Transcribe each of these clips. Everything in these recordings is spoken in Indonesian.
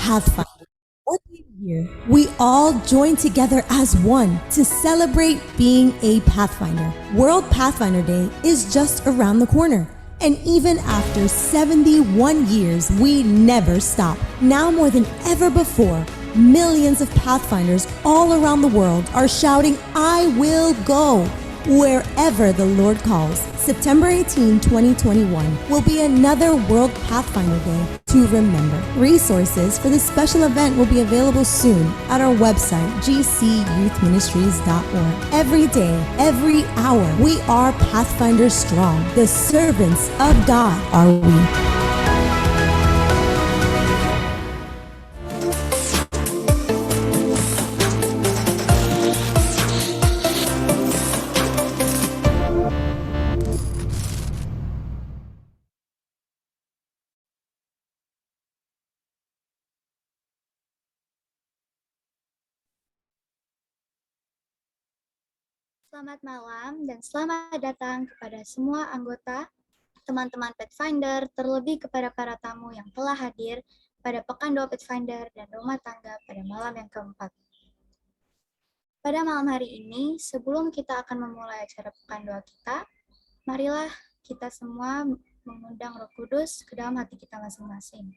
Pathfinder. Every year, we all join together as one to celebrate being a Pathfinder. World Pathfinder Day is just around the corner. And even after 71 years, we never stop. Now more than ever before, millions of Pathfinders all around the world are shouting, "I will go," wherever the Lord calls. September 18, 2021 will be another World Pathfinder Day to remember. Resources for this special event will be available soon at our website, gcyouthministries.org. Every day, every hour, we are Pathfinder strong. The servants of God are we. Selamat malam dan selamat datang kepada semua anggota, teman-teman Pathfinder, terlebih kepada para tamu yang telah hadir pada Pekan Doa Pathfinder dan Rumah Tangga pada malam yang keempat. Pada malam hari ini, sebelum kita akan memulai acara Pekan Doa kita, marilah kita semua mengundang Roh Kudus ke dalam hati kita masing-masing.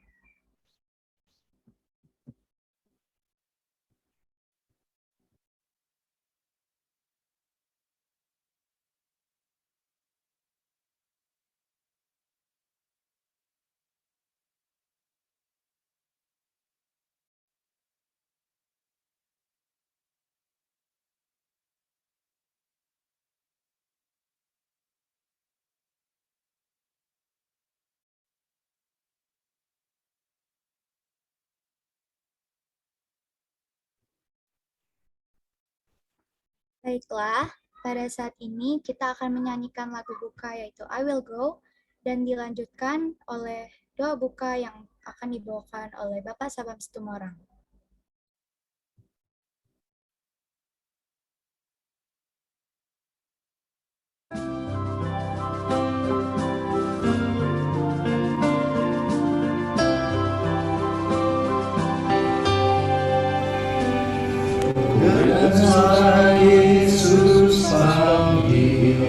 Baiklah, pada saat ini kita akan menyanyikan lagu buka yaitu I Will Go dan dilanjutkan oleh doa buka yang akan dibawakan oleh Bapak Sabam Situmorang. Suara Yesus panggil,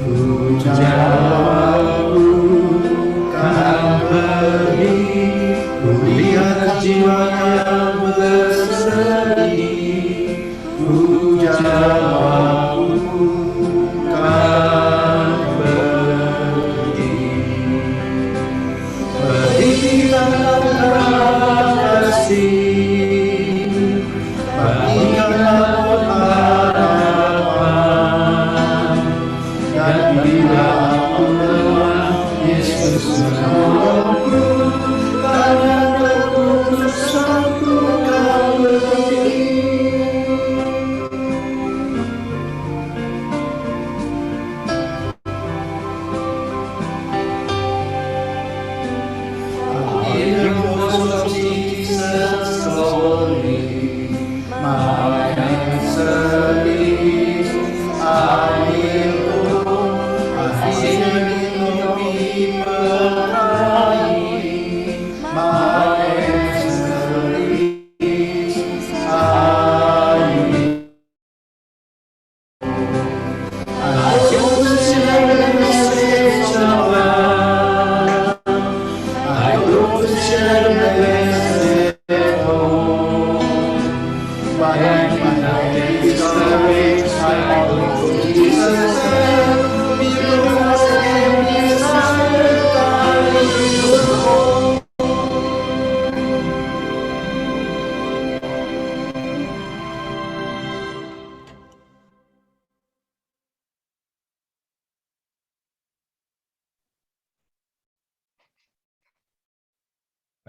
ku jawab, kan pergi, ku lihat jiwa yang bersedih, ku jawab, kan pergi. Pergi dalam kasih,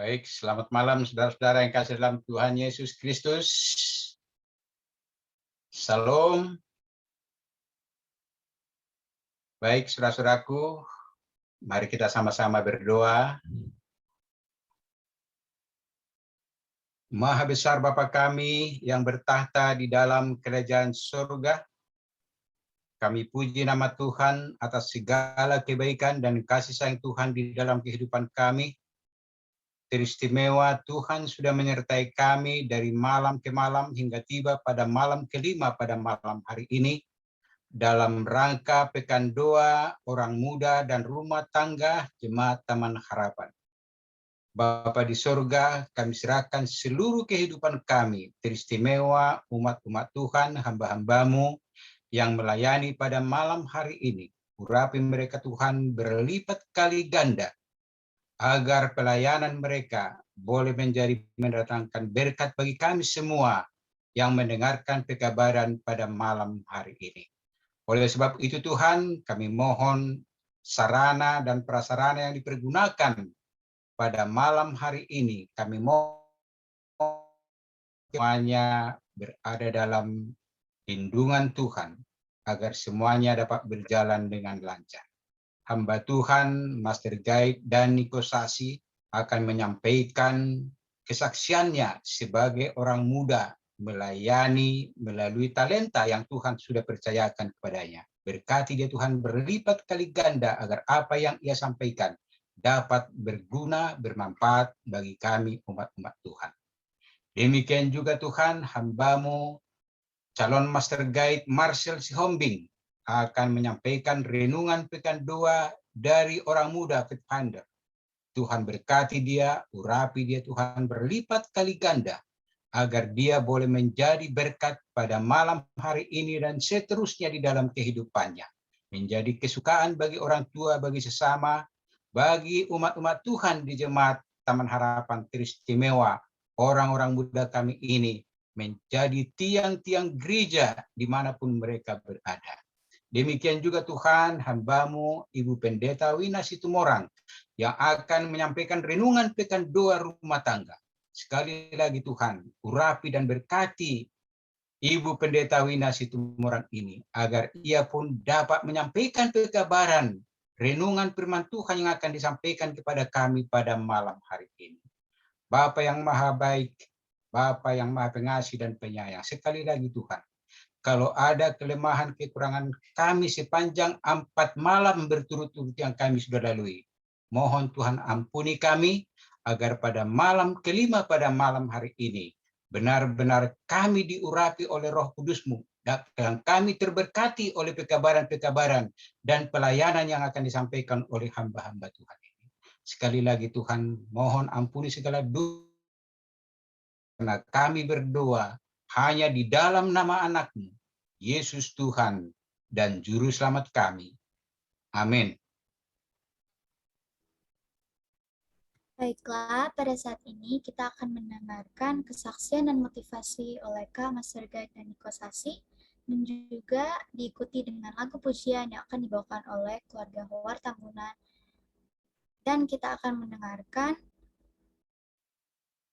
Baik, selamat malam saudara-saudara yang kasih dalam Tuhan Yesus Kristus. Salam. Baik, saudara-saudaraku, mari kita sama-sama berdoa. Maha besar Bapa kami yang bertahta di dalam kerajaan surga, kami puji nama Tuhan atas segala kebaikan dan kasih sayang Tuhan di dalam kehidupan kami. teristimewa Tuhan sudah menyertai kami dari malam ke malam hingga tiba pada malam kelima pada malam hari ini dalam rangka Pekan Doa Orang Muda dan Rumah Tangga Jemaat Taman Harapan. Bapa di sorga, kami serahkan seluruh kehidupan kami, teristimewa umat-umat Tuhan, hamba-hambamu yang melayani pada malam hari ini. Urapi mereka Tuhan berlipat kali ganda, agar pelayanan mereka boleh mendatangkan berkat bagi kami semua yang mendengarkan pekabaran pada malam hari ini. Oleh sebab itu Tuhan, kami mohon sarana dan prasarana yang dipergunakan pada malam hari ini, kami mohon semuanya berada dalam lindungan Tuhan, agar semuanya dapat berjalan dengan lancar. Hamba Tuhan, Master Guide dan Niko Sasi akan menyampaikan kesaksiannya sebagai orang muda melayani melalui talenta yang Tuhan sudah percayakan kepadanya. Berkati dia Tuhan berlipat kali ganda agar apa yang ia sampaikan dapat berguna, bermanfaat bagi kami umat-umat Tuhan. Demikian juga Tuhan, hamba-Mu calon Master Guide Marcel Sihombing akan menyampaikan renungan Pekan Doa dari orang muda Pathfinder. Tuhan berkati dia, urapi dia Tuhan berlipat kali ganda, agar dia boleh menjadi berkat pada malam hari ini dan seterusnya di dalam kehidupannya. Menjadi kesukaan bagi orang tua, bagi sesama, bagi umat-umat Tuhan di Jemaat Taman Harapan teristimewa, orang-orang muda kami ini menjadi tiang-tiang gereja dimanapun mereka berada. Demikian juga Tuhan, hamba-Mu Ibu Pendeta Wina Situmorang yang akan menyampaikan renungan Pekan Doa Rumah Tangga. Sekali lagi Tuhan, urapi dan berkati Ibu Pendeta Wina Situmorang ini, agar ia pun dapat menyampaikan pekabaran renungan firman Tuhan yang akan disampaikan kepada kami pada malam hari ini. Bapa yang maha baik, Bapa yang maha pengasih dan penyayang, sekali lagi Tuhan, kalau ada kelemahan kekurangan kami sepanjang 4 malam berturut-turut yang kami sudah lalui, mohon Tuhan ampuni kami, agar pada malam kelima pada malam hari ini, benar-benar kami diurapi oleh Roh Kudus-Mu, dan kami terberkati oleh pekabaran-pekabaran dan pelayanan yang akan disampaikan oleh hamba-hamba Tuhan ini. Sekali lagi Tuhan, mohon ampuni segala dosa, karena kami berdoa hanya di dalam nama anak-Mu, Yesus Tuhan dan Juru Selamat kami. Amin. Baiklah, pada saat ini kita akan mendengarkan kesaksian dan motivasi oleh Kak Master Guide dan Niko Sasi, dan juga diikuti dengan lagu pujian yang akan dibawakan oleh keluarga Howard Tambunan. Dan kita akan mendengarkan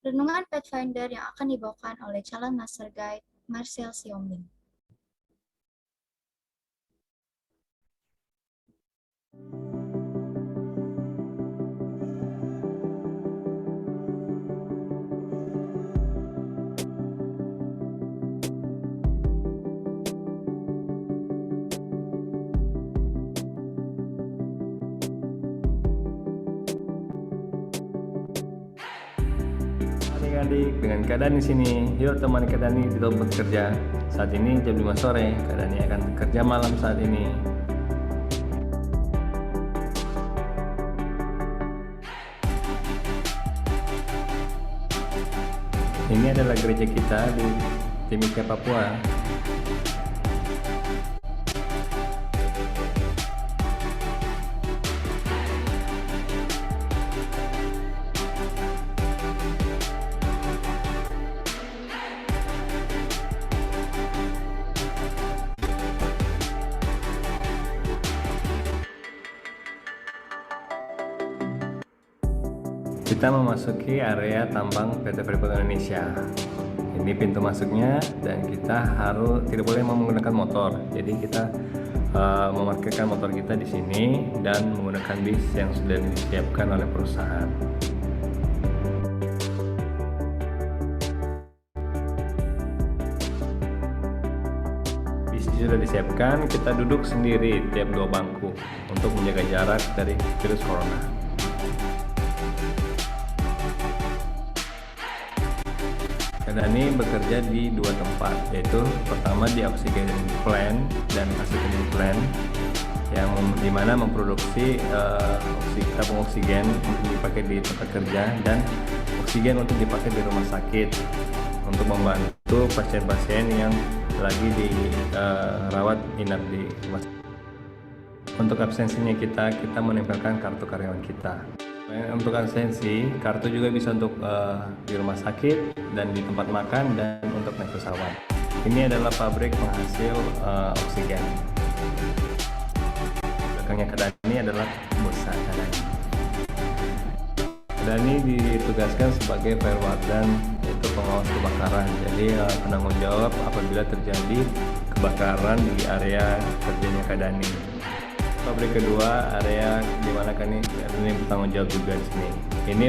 renungan Pathfinder yang akan dibawakan oleh calon Master Guide Marcel Sihombing. Adik-adik, dengan keadaan di sini, yuk temani Kak Dani di tempat kerja. Saat ini jam 5 sore, Kak Dani akan bekerja malam saat ini. Ini adalah gereja kita di Timika, Papua. Kita memasuki area tambang PT Freeport Indonesia. Ini pintu masuknya dan kita tidak boleh menggunakan motor. Jadi kita memarkirkan motor kita di sini dan menggunakan bis yang sudah disiapkan oleh perusahaan. Bis sudah disiapkan, kita duduk sendiri tiap 2 bangku untuk menjaga jarak dari virus corona. Kadani bekerja di dua tempat, yaitu pertama di oksigen plant dan oksigen plant yang dimana memproduksi tabung oksigen untuk dipakai di tempat kerja dan oksigen untuk dipakai di rumah sakit untuk membantu pasien-pasien yang lagi dirawat inap di rumah sakit. Untuk absensinya kita menempelkan kartu karyawan kita. Untuk absensi, kartu juga bisa untuk di rumah sakit dan di tempat makan dan untuk naik pesawat. Ini adalah pabrik penghasil oksigen. Belakangnya Kadani adalah Bursa Kadani. Kadani ditugaskan sebagai fire warden, yaitu pengawas kebakaran. Jadi penanggung jawab apabila terjadi kebakaran di area kerjanya Kadani. Pabrik kedua, area di mana ini bertanggung jawab juga di sini. Ini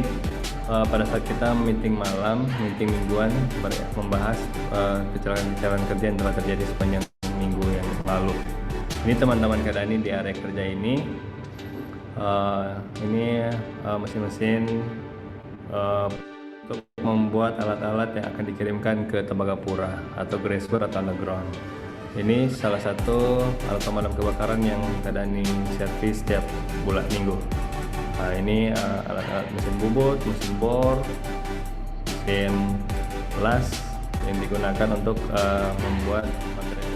pada saat kita meeting malam, meeting mingguan, membahas kecelakaan kerja yang telah terjadi sepanjang minggu yang lalu. Ini teman-teman Kadani di area kerja ini mesin-mesin untuk membuat alat-alat yang akan dikirimkan ke Tembagapura atau Grasberg atau underground. Ini salah satu alat pemadam kebakaran yang Kadani servis setiap bulan minggu. Nah, ini alat-alat mesin bubut, mesin bor, mesin las yang digunakan untuk membuat material.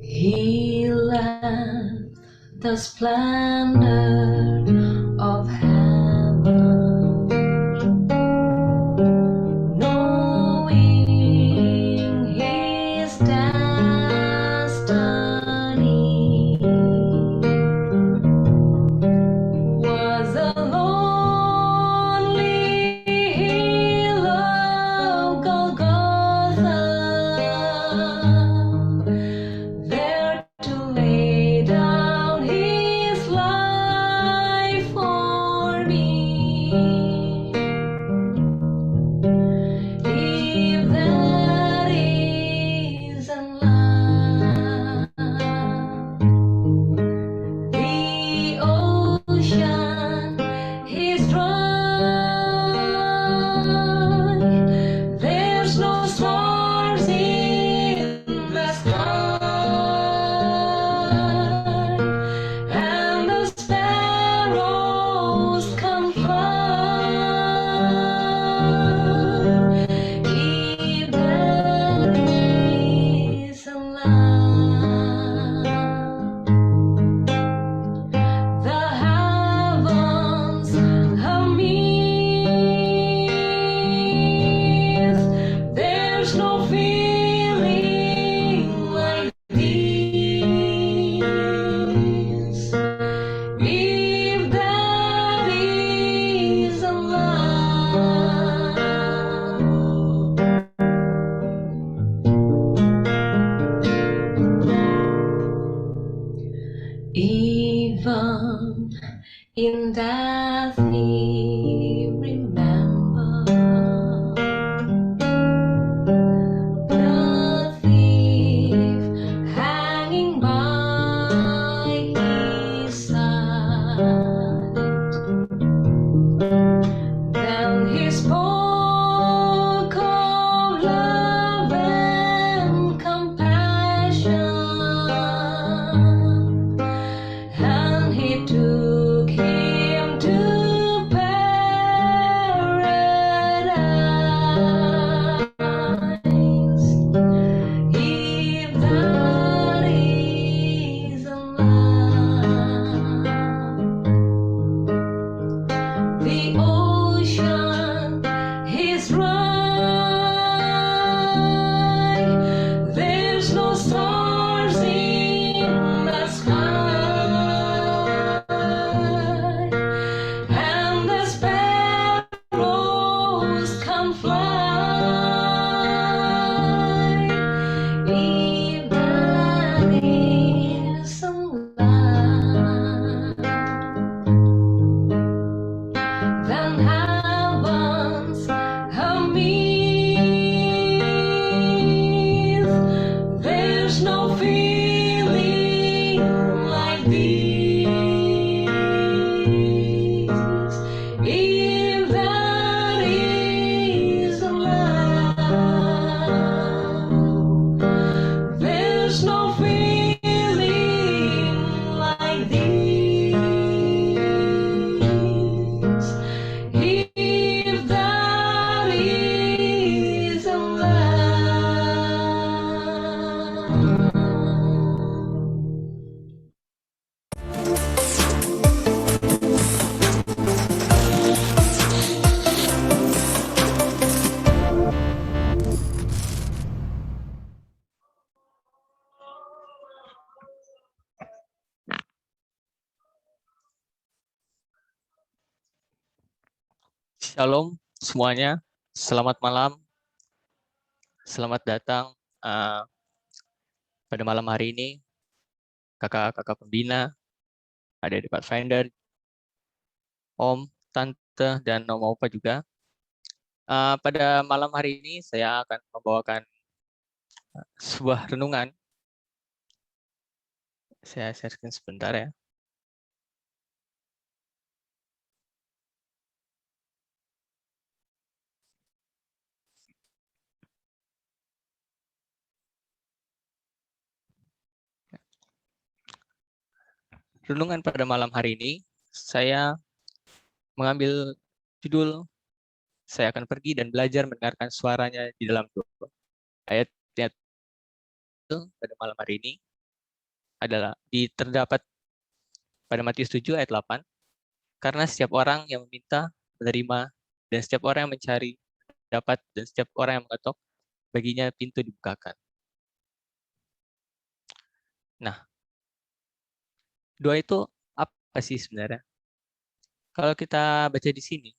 He left the splendor of heaven, knowing his destiny was a lonely hill of Golgotha, there to lay down his life for me. If that isn't love, the ocean is dry. There's no stars in the sky, and the sparrows can fly. If that isn't love, the heavens have missed. There's no feeling like this. If that isn't love, even in death he remembers the thief hanging by his side. Then he spoke of love and compassion, and he took him to paradise. Shalom semuanya, selamat malam, selamat datang pada malam hari ini, kakak-kakak pembina, adik-adik Pathfinder, om, tante, dan om opa juga. Pada malam hari ini saya akan membawakan sebuah renungan. Saya share screen sebentar ya. Renungan pada malam hari ini, saya mengambil judul saya akan pergi dan belajar mendengarkan suaranya di dalam doa. Ayat pada malam hari ini adalah terdapat pada Matius 7 ayat 8. Karena setiap orang yang meminta menerima, dan setiap orang yang mencari dapat, dan setiap orang yang mengetok baginya pintu dibukakan. Nah, doa itu apa sih sebenarnya? Kalau kita baca di sini,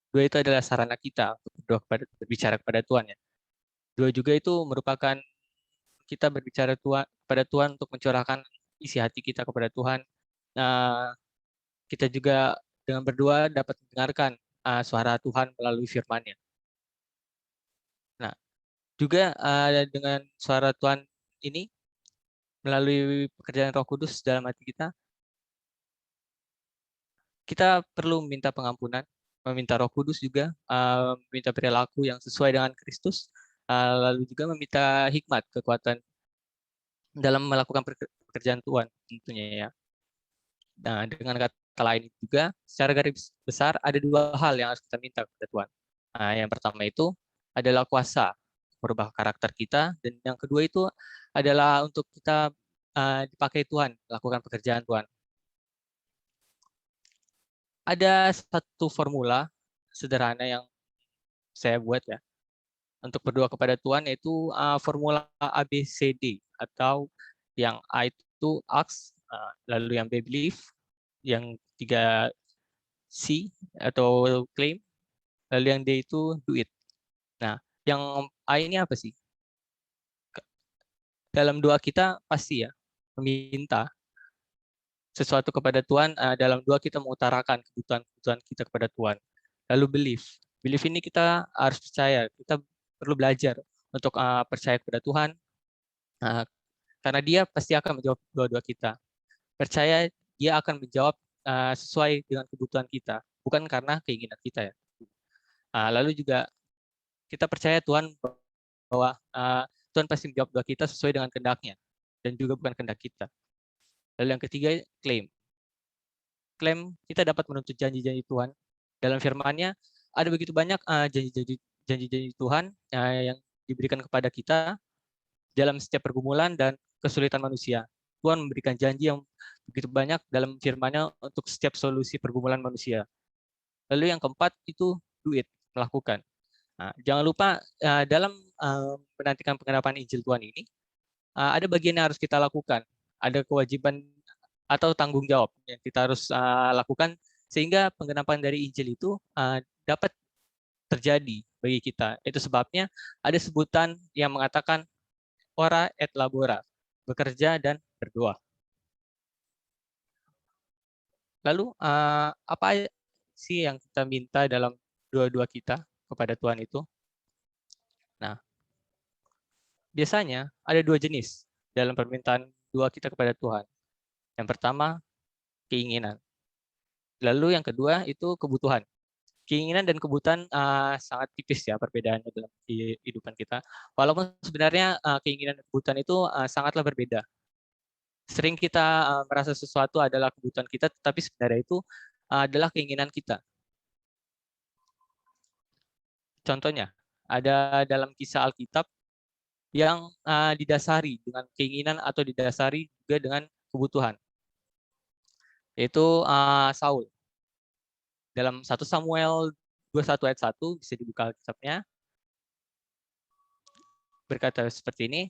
doa itu adalah sarana kita untuk berbicara kepada Tuhan ya. Doa juga itu merupakan kita berbicara kepada Tuhan untuk mencurahkan isi hati kita kepada Tuhan. Nah, kita juga dengan berdoa dapat mendengarkan suara Tuhan melalui firman-Nya. Nah, juga dengan suara Tuhan ini melalui pekerjaan Roh Kudus dalam hati kita perlu meminta pengampunan, meminta Roh Kudus juga, meminta perilaku yang sesuai dengan Kristus, lalu juga meminta hikmat, kekuatan dalam melakukan pekerjaan Tuhan tentunya ya. Nah, dengan kata lain juga, secara garis besar ada dua hal yang harus kita minta kepada Tuhan. Nah, yang pertama itu adalah kuasa merubah karakter kita, dan yang kedua itu adalah untuk kita dipakai Tuhan, lakukan pekerjaan Tuhan. Ada satu formula sederhana yang saya buat ya untuk berdoa kepada Tuhan, yaitu formula ABCD, atau yang A itu ask, lalu yang B believe, yang 3 C atau claim, lalu yang D itu do it. Nah, yang A ini apa sih? Dalam doa kita pasti ya meminta sesuatu kepada Tuhan. Dalam doa kita mengutarakan kebutuhan kita kepada Tuhan. Lalu believe ini kita harus percaya, kita perlu belajar untuk percaya kepada Tuhan, karena Dia pasti akan menjawab doa-doa kita. Percaya Dia akan menjawab sesuai dengan kebutuhan kita, bukan karena keinginan kita ya. Lalu juga kita percaya Tuhan bahwa Tuhan pasti menjawab doa kita sesuai dengan kehendak-Nya, dan juga bukan kehendak kita. Lalu yang ketiga, claim. Klaim kita dapat menuntut janji-janji Tuhan. Dalam firman-Nya ada begitu banyak janji-janji Tuhan yang diberikan kepada kita dalam setiap pergumulan dan kesulitan manusia. Tuhan memberikan janji yang begitu banyak dalam firman-Nya untuk setiap solusi pergumulan manusia. Lalu yang keempat itu do it, melakukan. Nah, jangan lupa dalam menantikan penggenapan Injil Tuhan ini, ada bagian yang harus kita lakukan. Ada kewajiban atau tanggung jawab yang kita harus lakukan sehingga penggenapan dari Injil itu dapat terjadi bagi kita. Itu sebabnya ada sebutan yang mengatakan ora et labora, bekerja dan berdoa. Lalu apa sih yang kita minta dalam doa-doa kita kepada Tuhan itu? Nah, biasanya ada dua jenis dalam permintaan doa kita kepada Tuhan. Yang pertama, keinginan. Lalu yang kedua itu kebutuhan. Keinginan dan kebutuhan sangat tipis ya perbedaannya dalam kehidupan kita. Walaupun sebenarnya keinginan dan kebutuhan itu sangatlah berbeda. Sering kita merasa sesuatu adalah kebutuhan kita, tetapi sebenarnya itu adalah keinginan kita. Contohnya, ada dalam kisah Alkitab yang didasari dengan keinginan atau didasari juga dengan kebutuhan. Yaitu Saul. Dalam 1 Samuel 21 ayat 1, bisa dibuka Alkitabnya. Berkata seperti ini,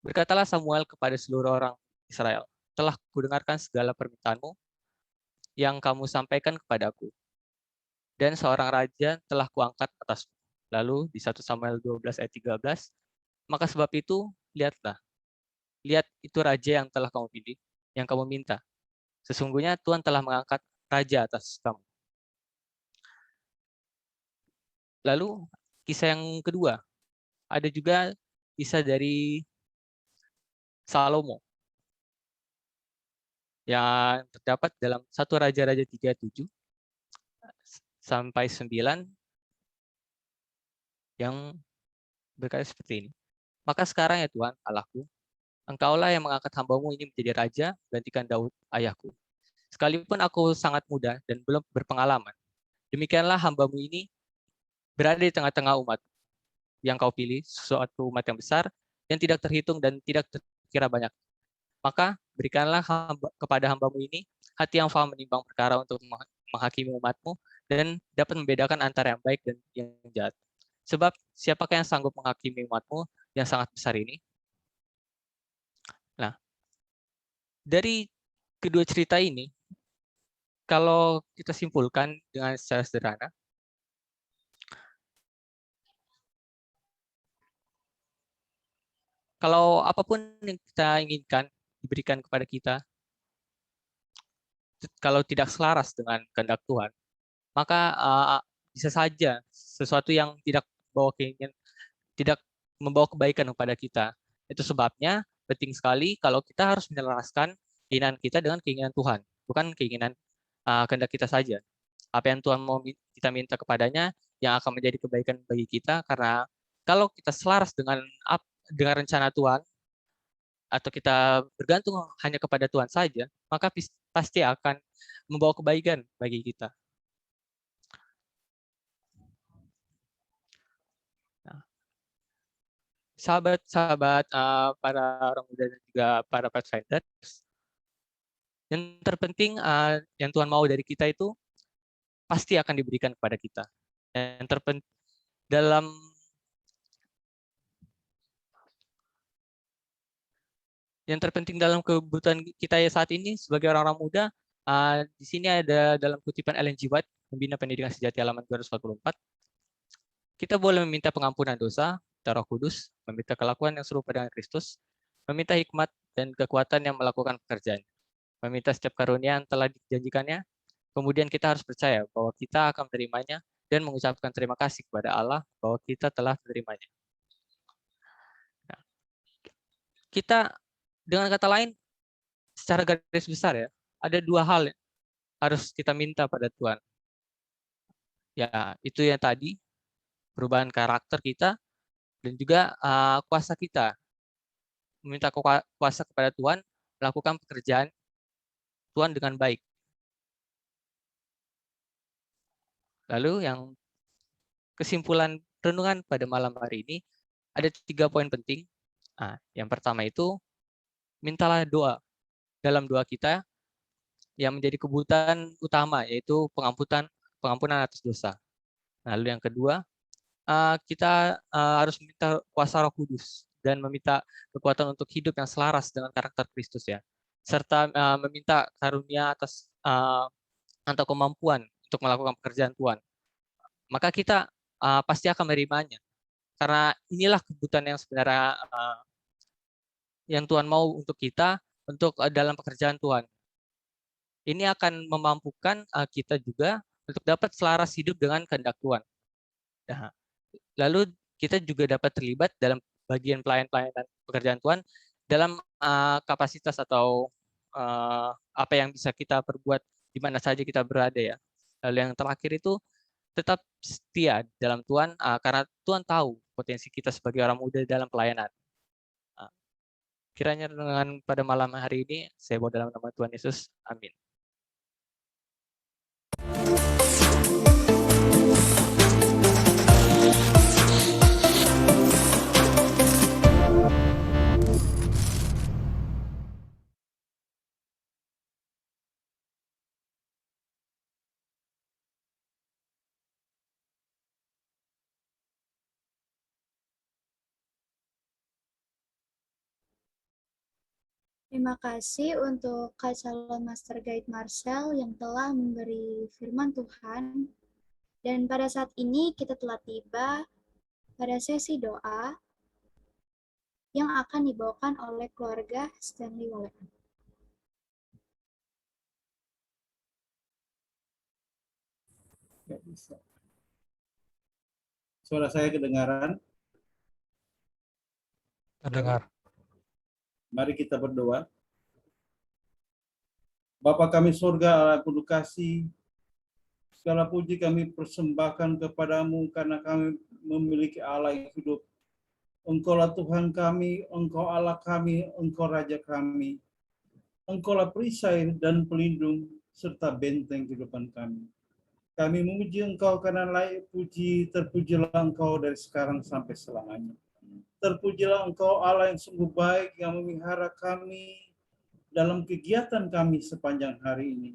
berkatalah Samuel kepada seluruh orang Israel, telah kudengarkan segala permintaanmu yang kamu sampaikan kepadaku. dan seorang raja telah kuangkat atasmu. Lalu di 1 Samuel 12 ayat 13, maka sebab itu lihatlah, lihat itu raja yang telah kamu pilih, yang kamu minta. Sesungguhnya Tuhan telah mengangkat raja atas kamu. Lalu kisah yang kedua, ada juga kisah dari Salomo yang terdapat dalam 1 Raja-Raja 37 sampai 9 yang berkata seperti ini. Maka sekarang ya Tuhan Allahku, Engkaulah yang mengangkat hambamu ini menjadi raja, gantikan Daud ayahku. Sekalipun aku sangat muda dan belum berpengalaman, demikianlah hambamu ini berada di tengah-tengah umat yang kau pilih, suatu umat yang besar, yang tidak terhitung dan tidak terkira banyak. Maka berikanlah kepada hambamu ini hati yang faham menimbang perkara untuk menghakimi umatmu dan dapat membedakan antara yang baik dan yang jahat. Sebab siapakah yang sanggup menghakimi umatmu yang sangat besar ini? Nah, dari kedua cerita ini, kalau kita simpulkan dengan secara sederhana, kalau apapun yang kita inginkan diberikan kepada kita, kalau tidak selaras dengan kehendak Tuhan, maka bisa saja sesuatu yang tidak tidak membawa kebaikan kepada kita. Itu sebabnya penting sekali kalau kita harus menyelaraskan keinginan kita dengan keinginan Tuhan, bukan keinginan kehendak kita saja. Apa yang Tuhan mau kita minta kepadanya yang akan menjadi kebaikan bagi kita, karena kalau kita selaras dengan rencana Tuhan atau kita bergantung hanya kepada Tuhan saja, maka pasti akan membawa kebaikan bagi kita. Nah, sahabat-sahabat para orang muda dan juga para pathfinders, yang terpenting yang Tuhan mau dari kita itu pasti akan diberikan kepada kita. Yang terpenting dalam kebutuhan kita ya saat ini sebagai orang-orang muda, di sini ada dalam kutipan Ellen G. White, Pembina Pendidikan Sejati halaman 244. Kita boleh meminta pengampunan dosa, minta Roh Kudus, meminta kelakuan yang serupa dengan Kristus, meminta hikmat dan kekuatan yang melakukan pekerjaan, meminta setiap karunia yang telah dijanjikannya. Kemudian kita harus percaya bahwa kita akan menerimanya dan mengucapkan terima kasih kepada Allah bahwa kita telah menerimanya. Nah, kita dengan kata lain, secara garis besar ya, ada dua hal yang harus kita minta pada Tuhan. Ya, itu yang tadi, perubahan karakter kita dan juga kuasa kita. Meminta kuasa kepada Tuhan, melakukan pekerjaan Tuhan dengan baik. Lalu yang kesimpulan renungan pada malam hari ini, ada 3 poin penting. Yang pertama itu, mintalah doa. Dalam doa kita, yang menjadi kebutuhan utama, yaitu pengampunan atas dosa. Lalu yang kedua, kita harus meminta kuasa Roh Kudus dan meminta kekuatan untuk hidup yang selaras dengan karakter Kristus ya, serta meminta karunia atas atau kemampuan untuk melakukan pekerjaan Tuhan. Maka kita pasti akan menerimanya, karena inilah kebutuhan yang sebenarnya yang Tuhan mau untuk kita untuk dalam pekerjaan Tuhan. Ini akan memampukan kita juga untuk dapat selaras hidup dengan kehendak Tuhan. Nah, lalu kita juga dapat terlibat dalam bagian pelayanan pekerjaan Tuhan dalam kapasitas atau apa yang bisa kita perbuat di mana saja kita berada ya. Lalu yang terakhir itu tetap setia dalam Tuhan, karena Tuhan tahu potensi kita sebagai orang muda dalam pelayanan. Kiranya dengan pada malam hari ini saya bawa dalam nama Tuhan Yesus. Amin. Terima kasih untuk Kak Calon Master Guide Marcel yang telah memberi firman Tuhan. Dan pada saat ini kita telah tiba pada sesi doa yang akan dibawakan oleh keluarga Stanley Wallen. Nggak bisa. Suara saya kedengaran? Terdengar. Mari kita berdoa. Bapa kami surga, Allah penuh kasih, segala puji kami persembahkan kepadamu karena kami memiliki Allah yang hidup. Engkaulah Tuhan kami, Engkau Allah kami, Engkau Raja kami. Engkaulah perisai dan pelindung serta benteng kehidupan kami. Kami memuji Engkau karena layak puji, terpujilah Engkau dari sekarang sampai selamanya. Terpujilah Engkau Allah yang sungguh baik, yang memelihara kami dalam kegiatan kami sepanjang hari ini.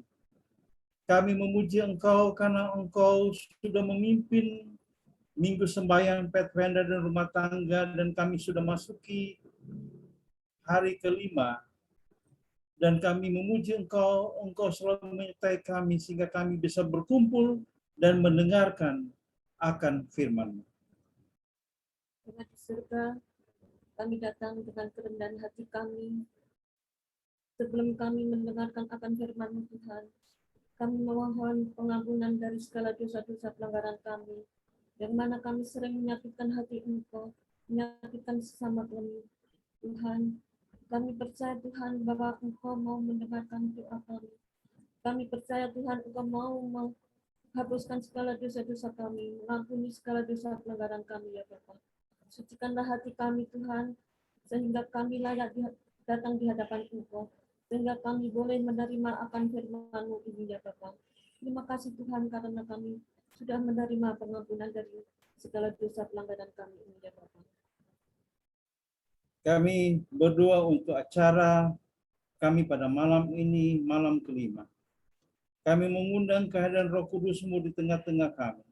Kami memuji Engkau karena Engkau sudah memimpin Minggu Sembahyang Pathfinder dan Rumah Tangga, dan kami sudah masuki hari kelima. Dan kami memuji Engkau, Engkau selalu menyertai kami sehingga kami bisa berkumpul dan mendengarkan akan firman-Mu. Bapa di surga, kami datang dengan kerendahan hati kami. Sebelum kami mendengarkan akan firman Tuhan, kami memohon pengampunan dari segala dosa-dosa pelanggaran kami, yang mana kami sering menyakitkan hati Engkau, menyakitkan sesama kami. Tuhan, kami percaya Tuhan bahwa Engkau mau mendengarkan doa kami. Kami percaya Tuhan Engkau mau menghapuskan segala dosa-dosa kami, mengampuni segala dosa pelanggaran kami ya Bapa. Sucikanlah hati kami Tuhan, sehingga kami layak datang di hadapan Engkau, sehingga kami boleh menerima akan firman-Mu ini ya Bapa. Terima kasih Tuhan karena kami sudah menerima pengampunan dari segala dosa pelanggaran kami ini ya Bapa. Kami berdoa untuk acara kami pada malam ini, malam kelima. Kami mengundang kehadiran Roh Kudus-Mu di tengah-tengah kami.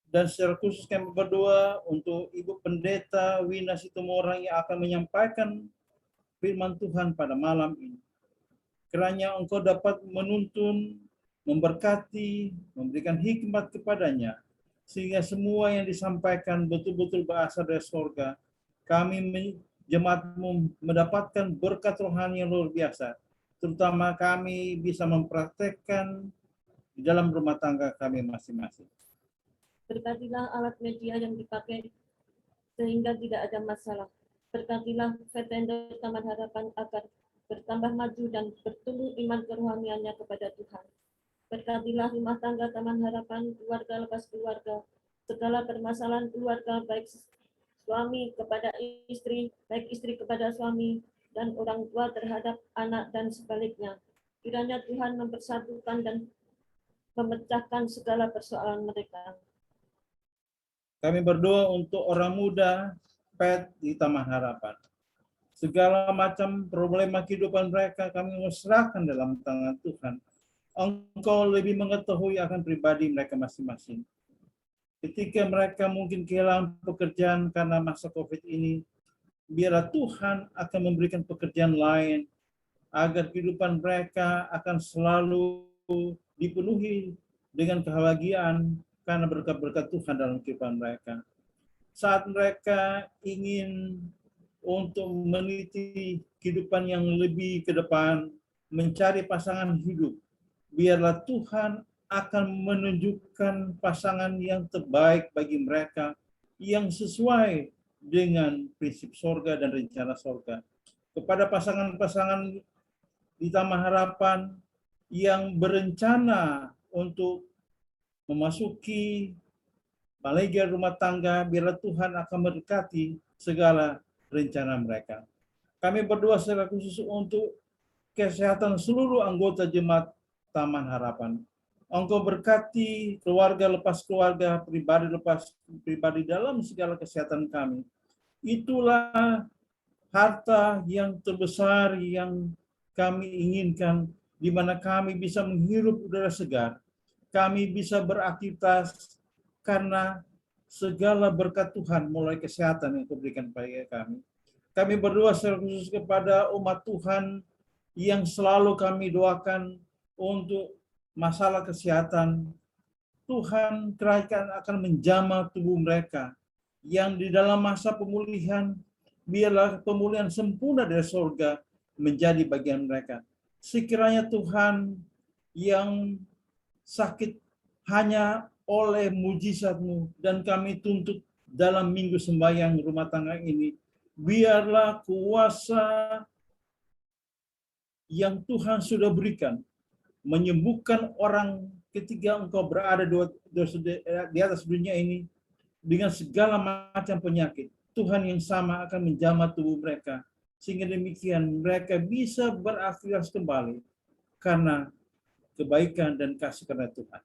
Dan secara khusus kami berdoa untuk Ibu Pendeta Wina Situmorang yang akan menyampaikan firman Tuhan pada malam ini. Kiranya Engkau dapat menuntun, memberkati, memberikan hikmat kepadanya, sehingga semua yang disampaikan betul-betul berasal dari surga. Kami jemaat-Mu mendapatkan berkat rohani yang luar biasa, terutama kami bisa mempraktekkan di dalam rumah tangga kami masing-masing. Berkatilah alat media yang dipakai sehingga tidak ada masalah. Berkatilah Pathfinder Taman Harapan agar bertambah maju dan bertumbuh iman kerohaniannya kepada Tuhan. Berkatilah rumah tangga Taman Harapan, keluarga lepas keluarga, segala permasalahan keluarga, baik suami kepada istri, baik istri kepada suami, dan orang tua terhadap anak dan sebaliknya. Kiranya Tuhan mempersatukan dan memecahkan segala persoalan mereka. Kami berdoa untuk orang muda PET di Taman Harapan. Segala macam problema kehidupan mereka kami serahkan dalam tangan Tuhan. Engkau lebih mengetahui akan pribadi mereka masing-masing. Ketika mereka mungkin kehilangan pekerjaan karena masa COVID ini, biarlah Tuhan akan memberikan pekerjaan lain agar kehidupan mereka akan selalu dipenuhi dengan kebahagiaan karena berkat-berkat Tuhan dalam kehidupan mereka. Saat mereka ingin untuk meniti kehidupan yang lebih ke depan, mencari pasangan hidup, biarlah Tuhan akan menunjukkan pasangan yang terbaik bagi mereka, yang sesuai dengan prinsip sorga dan rencana sorga. Kepada pasangan-pasangan di Taman Harapan yang berencana untuk memasuki bahagia rumah tangga, biarlah Tuhan akan memberkati segala rencana mereka. Kami berdoa secara khusus untuk kesehatan seluruh anggota jemaat Taman Harapan. Engkau berkati keluarga lepas keluarga, pribadi lepas pribadi dalam segala kesehatan kami. Itulah harta yang terbesar yang kami inginkan, di mana kami bisa menghirup udara segar. Kami bisa beraktivitas karena segala berkat Tuhan mulai kesehatan yang Kau berikan pada kami. Kami berdoa secara khusus kepada umat Tuhan yang selalu kami doakan untuk masalah kesehatan, Tuhan kerahkan akan menjamah tubuh mereka yang di dalam masa pemulihan, biarlah pemulihan sempurna dari surga menjadi bagian mereka. Sekiranya Tuhan yang sakit hanya oleh mujizat-Mu dan kami tuntut dalam minggu sembahyang rumah tangga ini, biarlah kuasa yang Tuhan sudah berikan menyembuhkan orang ketika Engkau berada di atas dunia ini dengan segala macam penyakit. Tuhan yang sama akan menjamah tubuh mereka, sehingga demikian mereka bisa beraktivitas kembali karena kebaikan dan kasih karunia Tuhan.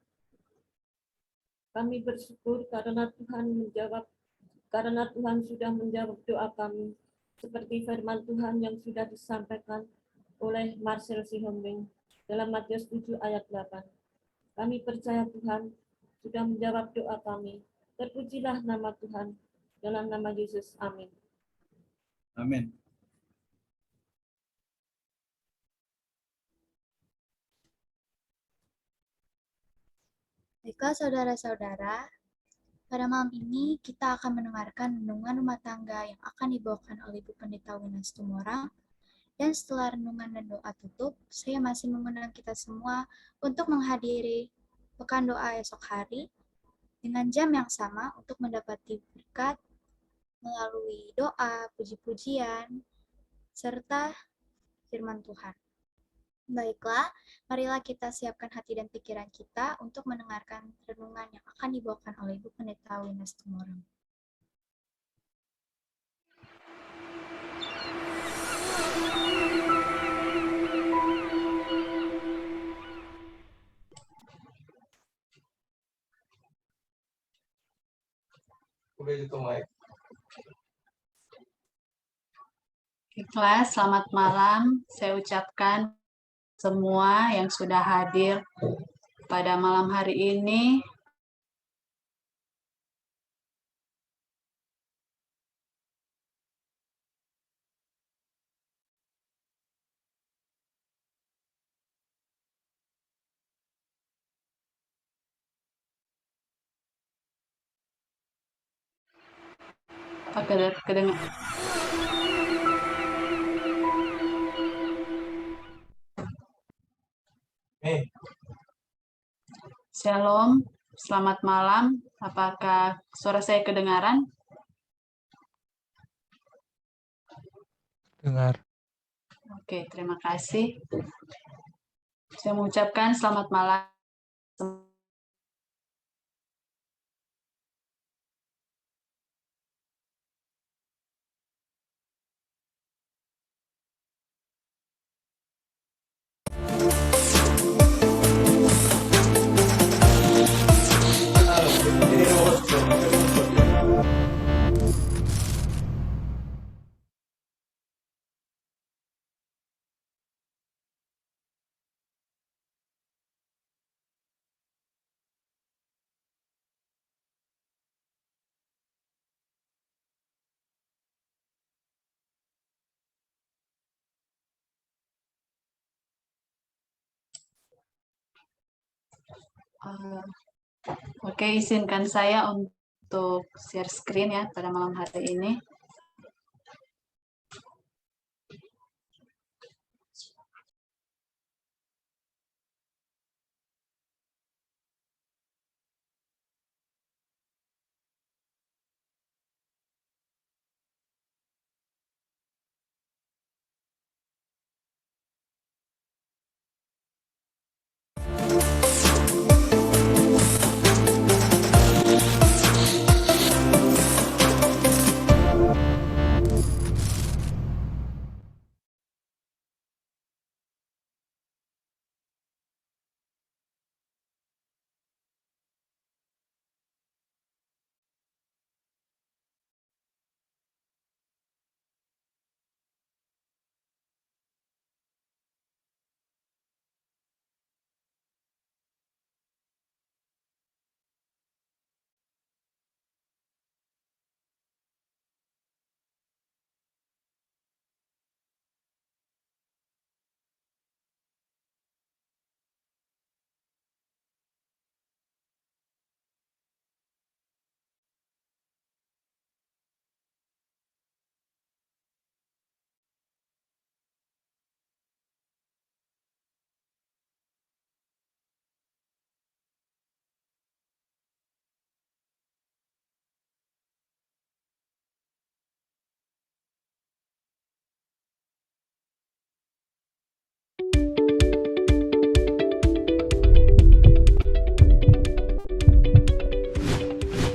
Kami bersyukur karena Tuhan sudah menjawab doa kami, seperti firman Tuhan yang sudah disampaikan oleh Marcel Sihombing dalam Matius 7 ayat 8. Kami percaya Tuhan sudah menjawab doa kami. Terpujilah nama Tuhan, dalam nama Yesus. Amin. Amin. Baiklah saudara-saudara, pada malam ini kita akan mendengarkan renungan rumah tangga yang akan dibawakan oleh Ibu Pendeta Winas Tumorang. Dan setelah renungan dan doa tutup, saya masih mengundang kita semua untuk menghadiri pekan doa esok hari dengan jam yang sama untuk mendapati berkat melalui doa, puji-pujian, serta firman Tuhan. Baiklah, marilah kita siapkan hati dan pikiran kita untuk mendengarkan renungan yang akan dibawakan oleh Ibu Pendeta Winas Tumorang. Baiklah, selamat malam. Saya ucapkan semua yang sudah hadir pada malam hari ini. Kedengar. Shalom, selamat malam. Apakah suara saya kedengaran? Dengar. Oke, terima kasih. Saya mengucapkan selamat malam. Oke, izinkan saya untuk share screen ya pada malam hari ini.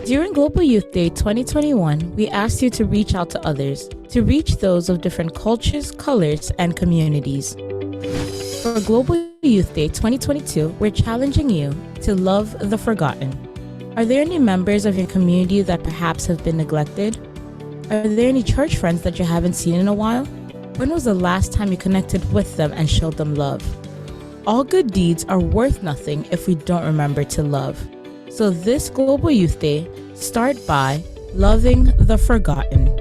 During Global Youth Day 2021, we asked you to reach out to others, to reach those of different cultures, colors, and communities. For Global Youth Day 2022, we're challenging you to love the forgotten. Are there any members of your community that perhaps have been neglected? Are there any church friends that you haven't seen in a while? When was the last time you connected with them and showed them love? All good deeds are worth nothing if we don't remember to love. So this Global Youth Day, start by loving the forgotten.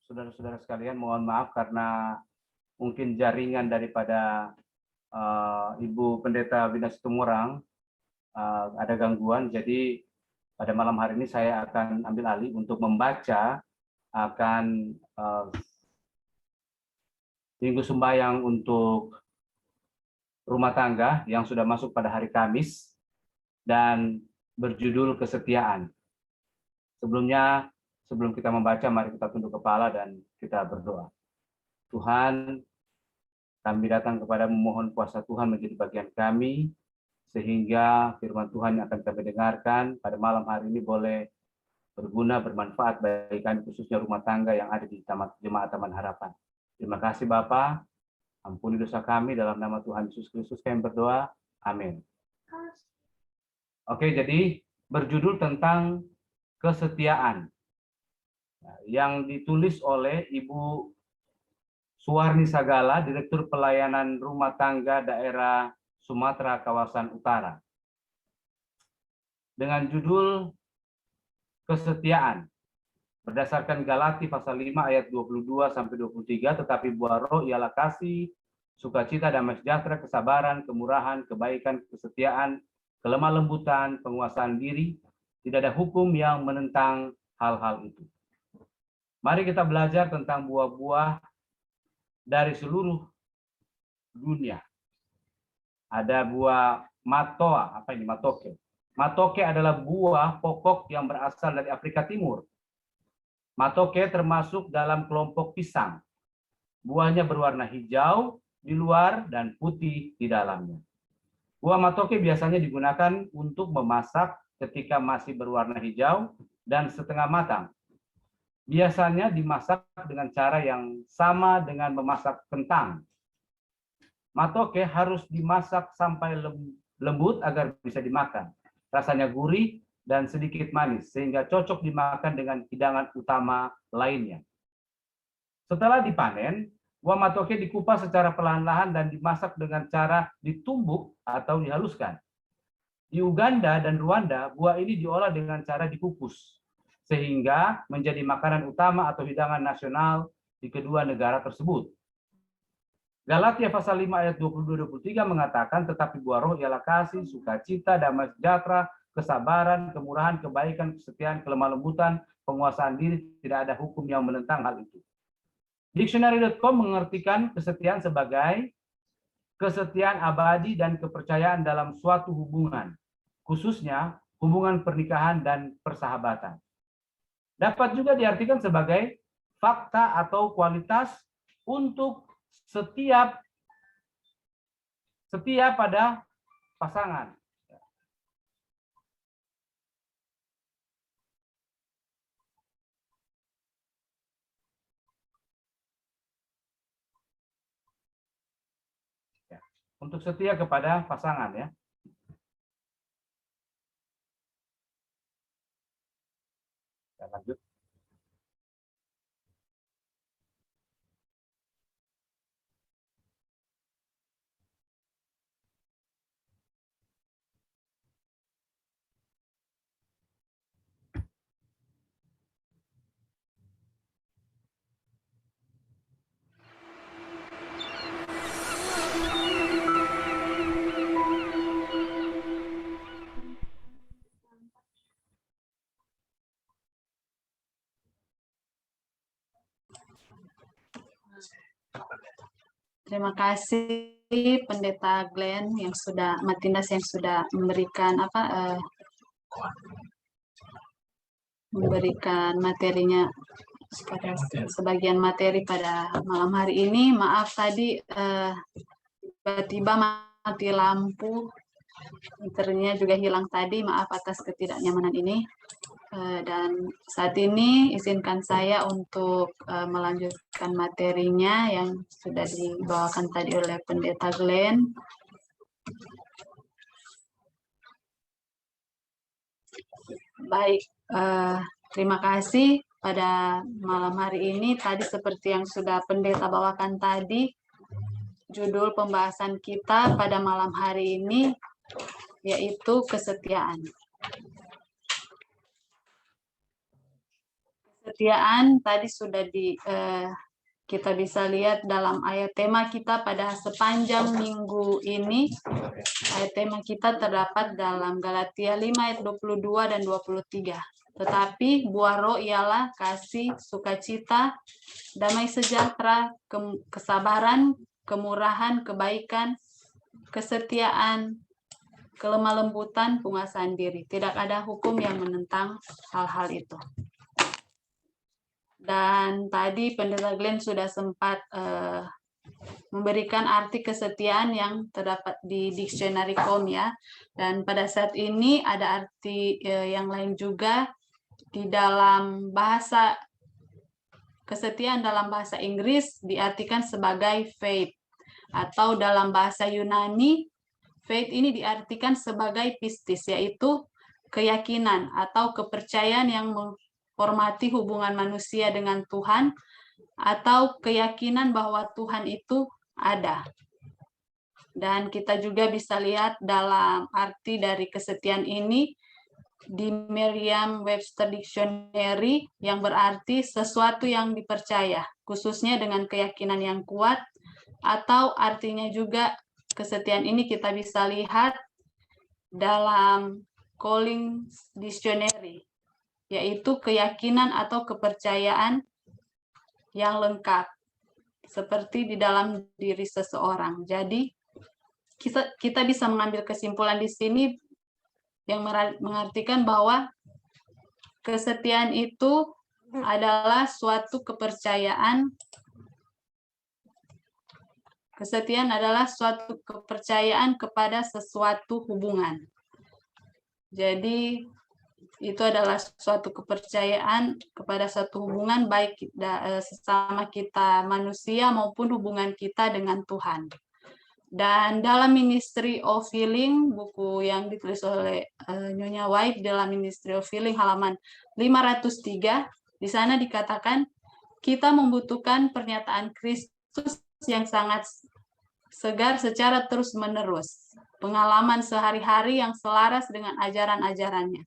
Saudara-saudara sekalian, mohon maaf karena mungkin jaringan daripada Ibu Pendeta Wina Situmorang ada gangguan. Jadi pada malam hari ini saya akan ambil alih untuk membaca akan minggu sembahyang untuk rumah tangga yang sudah masuk pada hari Kamis dan berjudul kesetiaan. Sebelumnya, sebelum kita membaca, mari kita tunduk kepala dan kita berdoa. Tuhan, kami datang kepada memohon kuasa Tuhan menjadi bagian kami, sehingga firman Tuhan yang akan kami dengarkan pada malam hari ini boleh berguna, bermanfaat bagi kami, khususnya rumah tangga yang ada di Jemaat Taman Harapan. Terima kasih Bapa, ampuni dosa kami dalam nama Tuhan Yesus Kristus kami berdoa. Amin. Oke, jadi berjudul tentang kesetiaan yang ditulis oleh Ibu Suwarni Sagala, Direktur Pelayanan Rumah Tangga Daerah Sumatera Kawasan Utara. Dengan judul kesetiaan. Berdasarkan Galati pasal 5 ayat 22 sampai 23, tetapi buah roh ialah kasih, sukacita, damai sejahtera, kesabaran, kemurahan, kebaikan, kesetiaan, kelemah lembutan, penguasaan diri. Tidak ada hukum yang menentang hal-hal itu. Mari kita belajar tentang buah-buah dari seluruh dunia. Ada buah matoa, apa ini matoke? Matoke adalah buah pokok yang berasal dari Afrika Timur. Matoke termasuk dalam kelompok pisang. Buahnya berwarna hijau di luar dan putih di dalamnya. Buah matoke biasanya digunakan untuk memasak ketika masih berwarna hijau dan setengah matang. Biasanya dimasak dengan cara yang sama dengan memasak kentang. Matoke harus dimasak sampai lembut agar bisa dimakan. Rasanya gurih dan sedikit manis, sehingga cocok dimakan dengan hidangan utama lainnya. Setelah dipanen, buah matoke dikupas secara perlahan-lahan dan dimasak dengan cara ditumbuk atau dihaluskan. Di Uganda dan Rwanda, buah ini diolah dengan cara dikukus, sehingga menjadi makanan utama atau hidangan nasional di kedua negara tersebut. Galatia pasal 5 ayat 22-23 mengatakan, tetapi buah roh ialah kasih, sukacita, damai sejahtera, kesabaran, kemurahan, kebaikan, kesetiaan, kelemah lembutan, penguasaan diri. Tidak ada hukum yang menentang hal itu. Dictionary.com mengartikan kesetiaan sebagai kesetiaan abadi dan kepercayaan dalam suatu hubungan, khususnya hubungan pernikahan dan persahabatan. Dapat juga diartikan sebagai fakta atau kualitas untuk setia pada pasangan. Ya, untuk setia kepada pasangan ya. Ya, lanjut. Terima kasih Pendeta Glenn yang sudah Matindas yang sudah memberikan memberikan materinya sebagian materi pada malam hari ini. Maaf tadi tiba-tiba mati lampu, internetnya juga hilang tadi. Maaf atas ketidaknyamanan ini. Dan saat ini izinkan saya untuk melanjutkan materinya yang sudah dibawakan tadi oleh Pendeta Glenn. Baik, terima kasih pada malam hari ini. Tadi seperti yang sudah Pendeta bawakan tadi, judul pembahasan kita pada malam hari ini yaitu kesetiaan. Kesetiaan tadi sudah kita bisa lihat dalam ayat tema kita pada sepanjang minggu ini. Ayat tema kita terdapat dalam Galatia 5 ayat 22 dan 23. Tetapi buah roh ialah kasih, sukacita, damai sejahtera, kesabaran, kemurahan, kebaikan, kesetiaan, kelemah lembutan, penguasaan diri. Tidak ada hukum yang menentang hal-hal itu. Dan tadi Pendeta Glenn sudah sempat memberikan arti kesetiaan yang terdapat di Dictionary.com ya. Dan pada saat ini ada arti yang lain juga, di dalam bahasa kesetiaan dalam bahasa Inggris diartikan sebagai faith, atau dalam bahasa Yunani faith ini diartikan sebagai pistis, yaitu keyakinan atau kepercayaan yang menghormati hubungan manusia dengan Tuhan, atau keyakinan bahwa Tuhan itu ada. Dan kita juga bisa lihat dalam arti dari kesetiaan ini di Merriam-Webster Dictionary, yang berarti sesuatu yang dipercaya, khususnya dengan keyakinan yang kuat, atau artinya juga kesetiaan ini kita bisa lihat dalam Collins Dictionary, yaitu keyakinan atau kepercayaan yang lengkap, seperti di dalam diri seseorang. Jadi kita bisa mengambil kesimpulan di sini yang mengartikan bahwa kesetiaan itu adalah suatu kepercayaan. Kesetiaan adalah suatu kepercayaan kepada sesuatu hubungan. Jadi itu adalah suatu kepercayaan kepada suatu hubungan, baik sesama kita manusia maupun hubungan kita dengan Tuhan. Dan dalam Ministry of Healing, buku yang ditulis oleh Nyonya White dalam Ministry of Healing halaman 503, di sana dikatakan kita membutuhkan pernyataan Kristus yang sangat segar secara terus-menerus, pengalaman sehari-hari yang selaras dengan ajaran-ajarannya.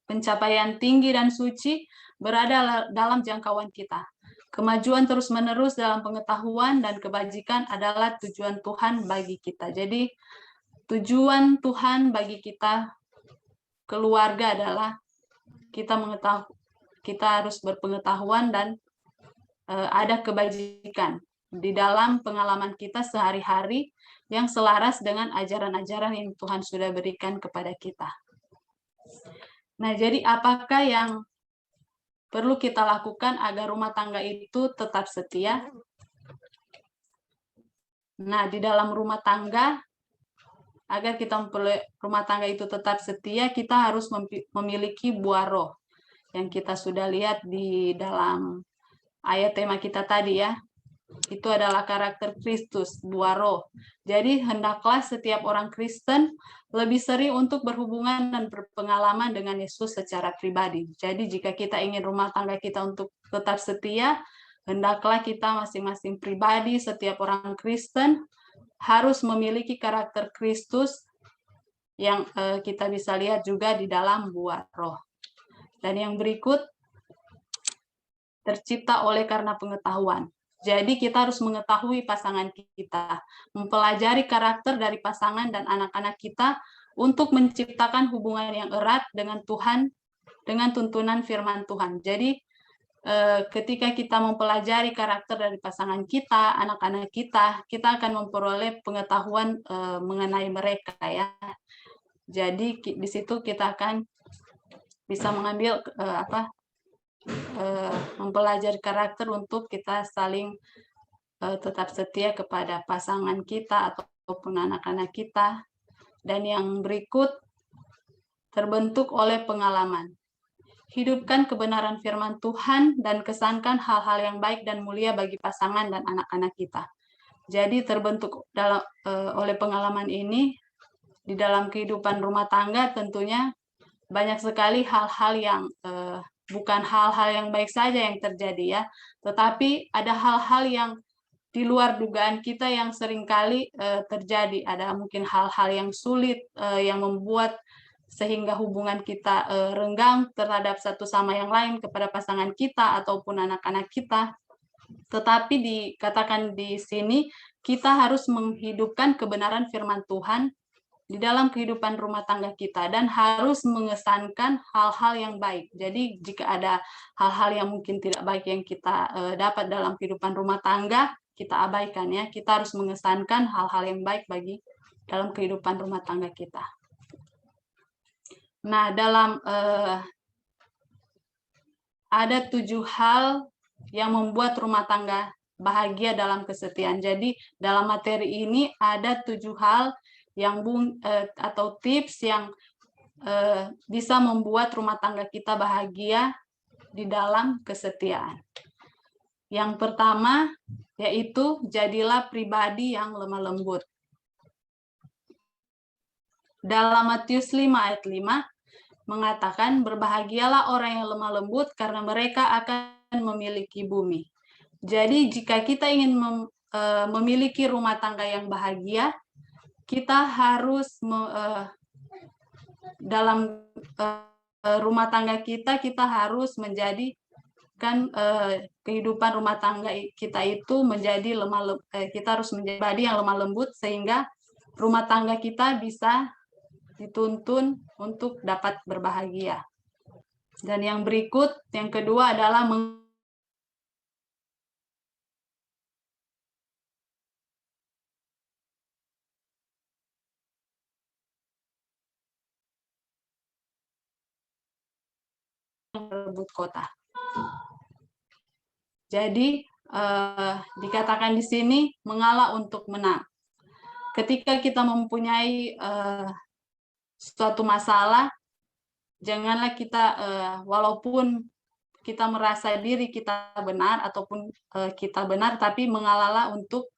Pencapaian tinggi dan suci berada dalam jangkauan kita. Kemajuan terus-menerus dalam pengetahuan dan kebajikan adalah tujuan Tuhan bagi kita. Jadi tujuan Tuhan bagi kita keluarga adalah kita harus berpengetahuan dan ada kebajikan di dalam pengalaman kita sehari-hari yang selaras dengan ajaran-ajaran yang Tuhan sudah berikan kepada kita. Nah, jadi apakah yang perlu kita lakukan agar rumah tangga itu tetap setia? Nah, di dalam rumah tangga, agar rumah tangga itu tetap setia, kita harus memiliki buah roh. Yang kita sudah lihat di dalam ayat tema kita tadi ya. Itu adalah karakter Kristus, buah roh. Jadi hendaklah setiap orang Kristen lebih sering untuk berhubungan dan berpengalaman dengan Yesus secara pribadi. Jadi jika kita ingin rumah tangga kita untuk tetap setia, hendaklah kita masing-masing pribadi, setiap orang Kristen harus memiliki karakter Kristus yang kita bisa lihat juga di dalam buah roh. Dan yang berikut, tercipta oleh karena pengetahuan. Jadi kita harus mengetahui pasangan kita, mempelajari karakter dari pasangan dan anak-anak kita untuk menciptakan hubungan yang erat dengan Tuhan, dengan tuntunan firman Tuhan. Jadi ketika kita mempelajari karakter dari pasangan kita, anak-anak kita akan memperoleh pengetahuan mengenai mereka ya. Jadi di situ kita akan bisa mengambil mempelajari karakter untuk kita saling tetap setia kepada pasangan kita ataupun anak-anak kita. Dan yang berikut, terbentuk oleh pengalaman. Hidupkan kebenaran firman Tuhan dan kesankan hal-hal yang baik dan mulia bagi pasangan dan anak-anak kita. Jadi terbentuk oleh pengalaman ini di dalam kehidupan rumah tangga, tentunya banyak sekali hal-hal yang bukan hal-hal yang baik saja yang terjadi ya, tetapi ada hal-hal yang di luar dugaan kita yang seringkali terjadi. Ada mungkin hal-hal yang sulit yang membuat sehingga hubungan kita renggang terhadap satu sama yang lain kepada pasangan kita ataupun anak-anak kita. Tetapi dikatakan di sini kita harus menghidupkan kebenaran firman Tuhan di dalam kehidupan rumah tangga kita dan harus mengesankan hal-hal yang baik. Jadi jika ada hal-hal yang mungkin tidak baik yang kita dapat dalam kehidupan rumah tangga, kita abaikan ya. Kita harus mengesankan hal-hal yang baik bagi dalam kehidupan rumah tangga kita. Nah, dalam ada 7 hal yang membuat rumah tangga bahagia dalam kesetiaan. Jadi dalam materi ini ada 7 hal yang atau tips yang bisa membuat rumah tangga kita bahagia di dalam kesetiaan. Yang pertama yaitu jadilah pribadi yang lemah lembut. Dalam Matius 5 ayat 5 mengatakan, berbahagialah orang yang lemah lembut karena mereka akan memiliki bumi. Jadi jika kita ingin memiliki rumah tangga yang bahagia, kita harus dalam rumah tangga kita harus menjadikan kehidupan rumah tangga kita itu menjadi kita harus menjadi pribadi yang lemah lembut sehingga rumah tangga kita bisa dituntun untuk dapat berbahagia. Dan yang berikut, yang kedua adalah merebut kota. Jadi dikatakan di sini mengalah untuk menang. Ketika kita mempunyai suatu masalah, janganlah kita walaupun kita merasa diri kita benar ataupun kita benar, tapi mengalahlah untuk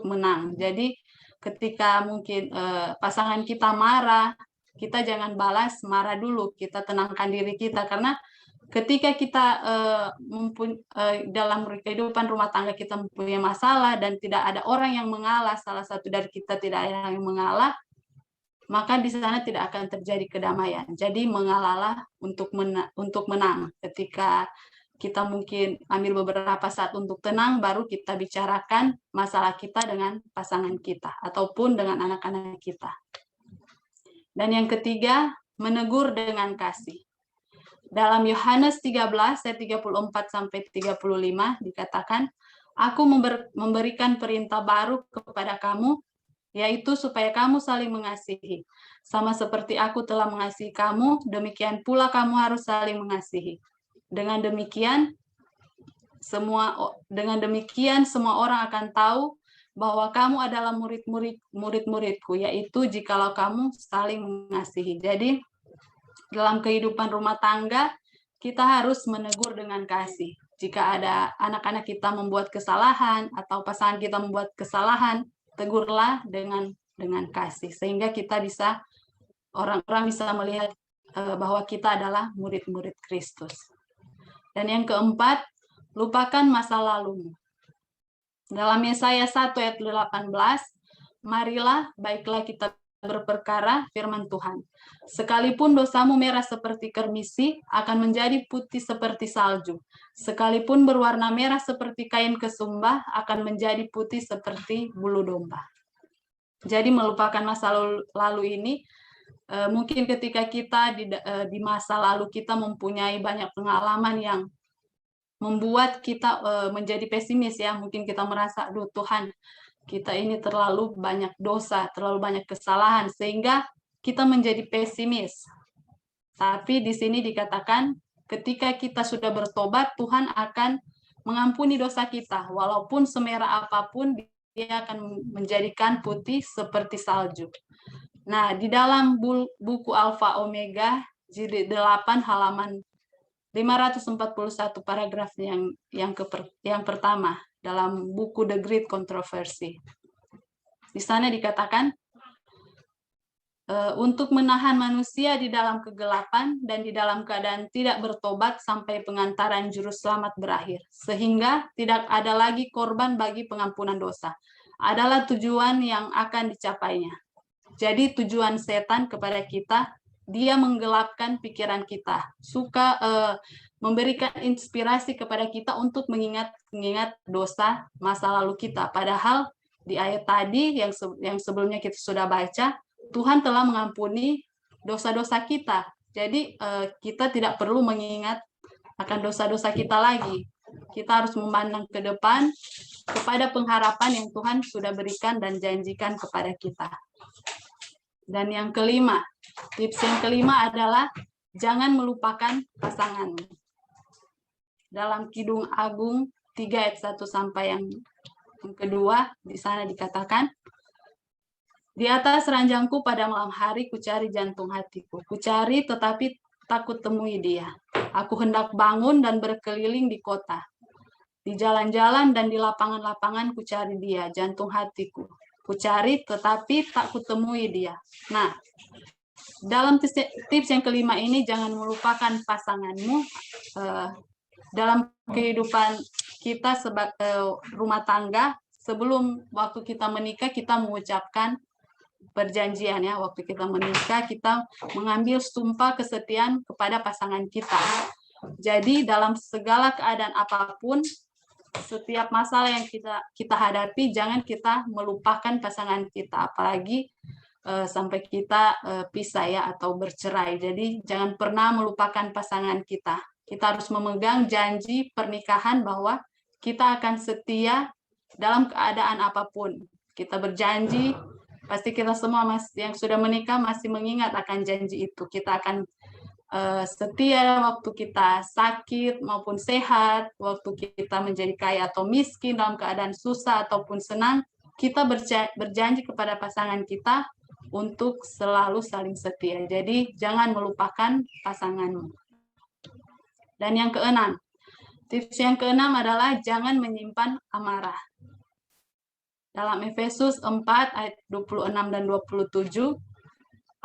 menang. Jadi ketika mungkin pasangan kita marah, kita jangan balas marah dulu, kita tenangkan diri kita, karena ketika kita dalam kehidupan rumah tangga kita mempunyai masalah dan tidak ada orang yang mengalah, salah satu dari kita tidak ada yang mengalah, maka di sana tidak akan terjadi kedamaian. Jadi mengalahlah untuk menang. Ketika kita mungkin ambil beberapa saat untuk tenang, baru kita bicarakan masalah kita dengan pasangan kita ataupun dengan anak-anak kita. Dan yang ketiga, menegur dengan kasih. Dalam Yohanes 13 ayat 34 sampai 35 dikatakan, aku memberikan perintah baru kepada kamu, yaitu supaya kamu saling mengasihi. Sama seperti aku telah mengasihi kamu, demikian pula kamu harus saling mengasihi. Dengan demikian semua orang akan tahu bahwa kamu adalah murid-muridku, yaitu jikalau kamu saling mengasihi. Jadi dalam kehidupan rumah tangga kita harus menegur dengan kasih. Jika ada anak-anak kita membuat kesalahan atau pasangan kita membuat kesalahan, tegurlah dengan kasih sehingga kita bisa orang-orang bisa melihat bahwa kita adalah murid-murid Kristus. Dan yang keempat, lupakan masa lalumu. Dalam Yesaya 1 ayat 18, marilah baiklah kita berperkara firman Tuhan. Sekalipun dosamu merah seperti kermisi, akan menjadi putih seperti salju. Sekalipun berwarna merah seperti kain kesumbah, akan menjadi putih seperti bulu domba. Jadi melupakan masa lalu ini, mungkin ketika kita di masa lalu kita mempunyai banyak pengalaman yang membuat kita menjadi pesimis ya. Mungkin kita merasa, aduh Tuhan, kita ini terlalu banyak dosa, terlalu banyak kesalahan, sehingga kita menjadi pesimis. Tapi di sini dikatakan, ketika kita sudah bertobat, Tuhan akan mengampuni dosa kita. Walaupun semerah apapun, Dia akan menjadikan putih seperti salju. Nah, di dalam buku Alfa Omega, jilid 8 halaman 541 paragraf yang pertama dalam buku The Great Controversy. Di sana dikatakan, untuk menahan manusia di dalam kegelapan dan di dalam keadaan tidak bertobat sampai pengantaran juru selamat berakhir, sehingga tidak ada lagi korban bagi pengampunan dosa, adalah tujuan yang akan dicapainya. Jadi tujuan setan kepada kita, dia menggelapkan pikiran kita, suka memberikan inspirasi kepada kita untuk mengingat dosa masa lalu kita. Padahal di ayat tadi yang sebelumnya kita sudah baca, Tuhan telah mengampuni dosa-dosa kita. Jadi kita tidak perlu mengingat akan dosa-dosa kita lagi. Kita harus memandang ke depan kepada pengharapan yang Tuhan sudah berikan dan janjikan kepada kita. Dan yang kelima, tips yang kelima adalah jangan melupakan pasanganmu. Dalam Kidung Agung 3 ayat 1 sampai yang kedua, di sana dikatakan, Di atas ranjangku pada malam hari kucari jantung hatiku. Kucari tetapi takut temui dia. Aku hendak bangun dan berkeliling di kota. Di jalan-jalan dan di lapangan-lapangan kucari dia, jantung hatiku. Kucari tetapi tak kutemui dia. Nah, dalam tips yang kelima ini jangan melupakan pasanganmu. Dalam kehidupan kita sebagai rumah tangga, sebelum waktu kita menikah kita mengucapkan perjanjian ya. Waktu kita menikah kita mengambil sumpah kesetiaan kepada pasangan kita. Jadi dalam segala keadaan apapun, setiap masalah yang kita hadapi, jangan kita melupakan pasangan kita, apalagi sampai kita pisah ya atau bercerai. Jadi jangan pernah melupakan pasangan kita. Kita harus memegang janji pernikahan bahwa kita akan setia dalam keadaan apapun. Kita berjanji, pasti kita semua yang sudah menikah masih mengingat akan janji itu. Kita akan setia waktu kita sakit maupun sehat, waktu kita menjadi kaya atau miskin, dalam keadaan susah ataupun senang, kita berjanji kepada pasangan kita untuk selalu saling setia. Jadi jangan melupakan pasanganmu. Dan yang keenam, tips yang keenam adalah jangan menyimpan amarah. Dalam Efesus 4 ayat 26 dan 27,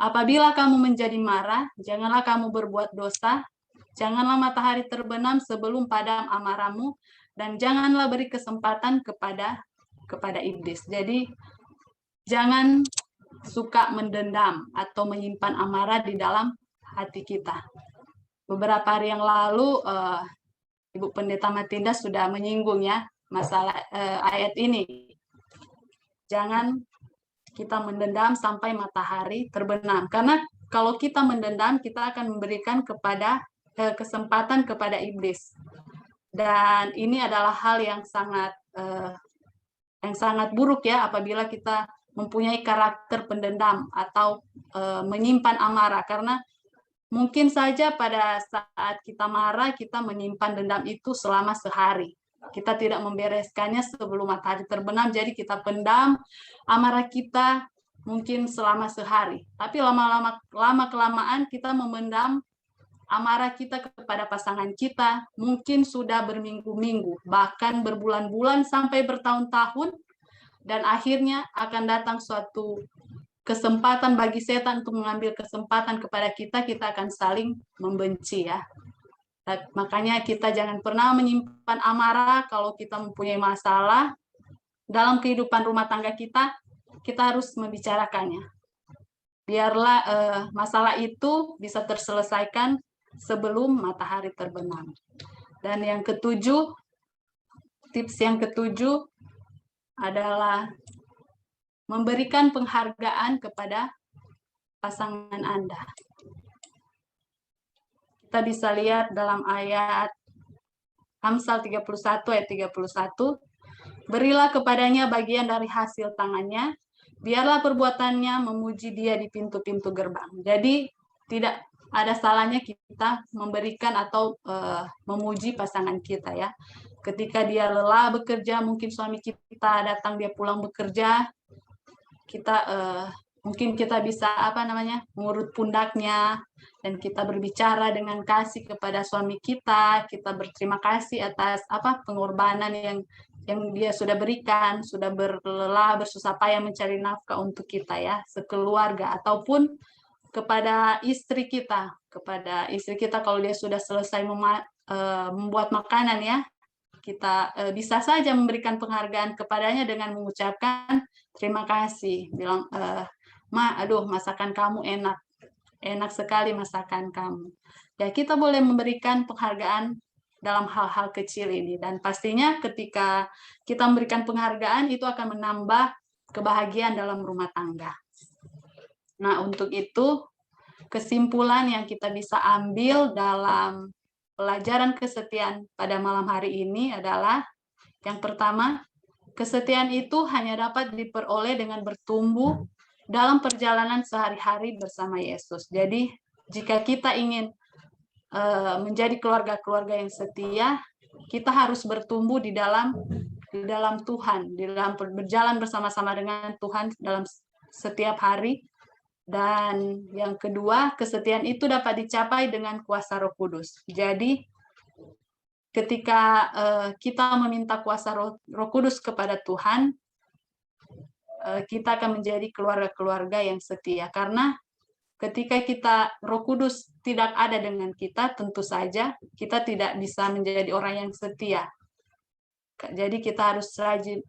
apabila kamu menjadi marah, janganlah kamu berbuat dosa, janganlah matahari terbenam sebelum padam amarahmu, dan janganlah beri kesempatan kepada iblis. Jadi jangan suka mendendam atau menyimpan amarah di dalam hati kita. Beberapa hari yang lalu Ibu Pendeta Matinda sudah menyinggung ya masalah ayat ini. Jangan kita mendendam sampai matahari terbenam. Karena kalau kita mendendam, kita akan memberikan kesempatan kepada iblis. Dan ini adalah hal yang sangat buruk ya apabila kita mempunyai karakter pendendam atau menyimpan amarah. Karena mungkin saja pada saat kita marah, kita menyimpan dendam itu selama sehari. Kita tidak membereskannya sebelum matahari terbenam, jadi kita pendam amarah kita mungkin selama sehari. Tapi lama-kelamaan kita memendam amarah kita kepada pasangan kita, mungkin sudah berminggu-minggu, bahkan berbulan-bulan sampai bertahun-tahun, dan akhirnya akan datang suatu kesempatan bagi setan untuk mengambil kesempatan kepada kita, kita akan saling membenci ya. Makanya kita jangan pernah menyimpan amarah. Kalau kita mempunyai masalah dalam kehidupan rumah tangga kita, kita harus membicarakannya. Biarlah masalah itu bisa terselesaikan sebelum matahari terbenam. Dan yang ketujuh, tips yang ketujuh adalah memberikan penghargaan kepada pasangan Anda. Kita bisa lihat dalam ayat Amsal 31 ayat 31, berilah kepadanya bagian dari hasil tangannya, biarlah perbuatannya memuji dia di pintu-pintu gerbang. Jadi tidak ada salahnya kita memberikan atau memuji pasangan kita ya. Ketika dia lelah bekerja, mungkin suami kita datang, dia pulang bekerja, kita mungkin kita bisa mengurut pundaknya, dan kita berbicara dengan kasih kepada suami kita berterima kasih atas pengorbanan yang dia sudah berikan, sudah berlelah bersusah payah mencari nafkah untuk kita ya sekeluarga, ataupun kepada istri kita kalau dia sudah selesai membuat makanan ya, kita bisa saja memberikan penghargaan kepadanya dengan mengucapkan terima kasih, bilang Ma, aduh masakan kamu enak sekali masakan kamu. Ya, kita boleh memberikan penghargaan dalam hal-hal kecil ini, dan pastinya ketika kita memberikan penghargaan itu akan menambah kebahagiaan dalam rumah tangga. Nah, untuk itu kesimpulan yang kita bisa ambil dalam pelajaran kesetiaan pada malam hari ini adalah yang pertama, kesetiaan itu hanya dapat diperoleh dengan bertumbuh dalam perjalanan sehari-hari bersama Yesus. Jadi, jika kita ingin menjadi keluarga-keluarga yang setia, kita harus bertumbuh di dalam Tuhan, di dalam berjalan bersama-sama dengan Tuhan dalam setiap hari. Dan yang kedua, kesetiaan itu dapat dicapai dengan kuasa Roh Kudus. Jadi ketika kita meminta kuasa Roh Kudus kepada Tuhan, kita akan menjadi keluarga-keluarga yang setia. Karena ketika Roh Kudus tidak ada dengan kita, tentu saja kita tidak bisa menjadi orang yang setia. Jadi kita harus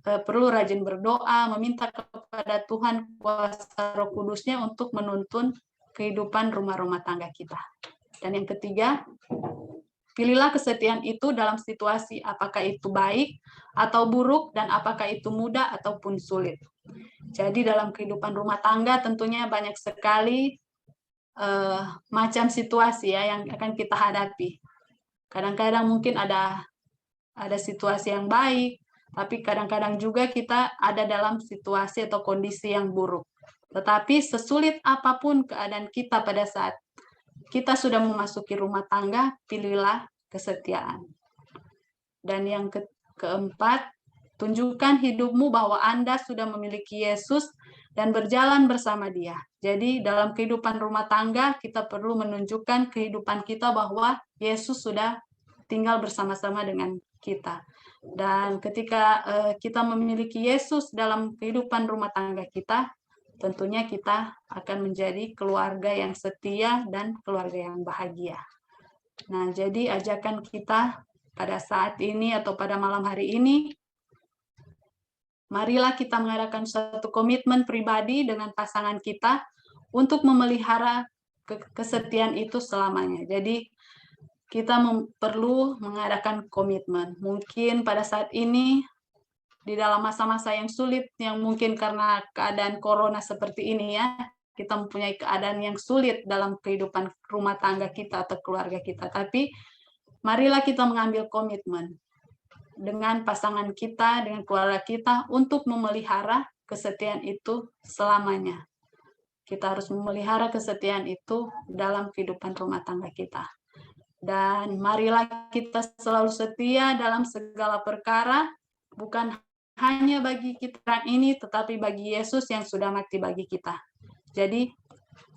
perlu rajin berdoa, meminta kepada Tuhan kuasa Roh Kudusnya untuk menuntun kehidupan rumah tangga kita. Dan yang ketiga, pilihlah kesetiaan itu dalam situasi apakah itu baik atau buruk, dan apakah itu mudah ataupun sulit. Jadi dalam kehidupan rumah tangga tentunya banyak sekali macam situasi ya yang akan kita hadapi. Kadang-kadang mungkin ada situasi yang baik, tapi kadang-kadang juga kita ada dalam situasi atau kondisi yang buruk. Tetapi sesulit apapun keadaan kita pada saat kita sudah memasuki rumah tangga, pilihlah kesetiaan. Dan yang keempat, tunjukkan hidupmu bahwa Anda sudah memiliki Yesus dan berjalan bersama Dia. Jadi dalam kehidupan rumah tangga, kita perlu menunjukkan kehidupan kita bahwa Yesus sudah tinggal bersama-sama dengan kita. Dan ketika kita memiliki Yesus dalam kehidupan rumah tangga kita, tentunya kita akan menjadi keluarga yang setia dan keluarga yang bahagia. Nah, jadi ajakan kita pada saat ini atau pada malam hari ini, marilah kita mengadakan suatu komitmen pribadi dengan pasangan kita untuk memelihara kesetiaan itu selamanya. Jadi kita perlu mengadakan komitmen. Mungkin pada saat ini, di dalam masa-masa yang sulit, yang mungkin karena keadaan corona seperti ini ya, kita mempunyai keadaan yang sulit dalam kehidupan rumah tangga kita atau keluarga kita. Tapi marilah kita mengambil komitmen dengan pasangan kita, dengan keluarga kita, untuk memelihara kesetiaan itu selamanya. Kita harus memelihara kesetiaan itu dalam kehidupan rumah tangga kita. Dan marilah kita selalu setia dalam segala perkara, bukan hanya bagi kita ini, tetapi bagi Yesus yang sudah mati bagi kita. Jadi,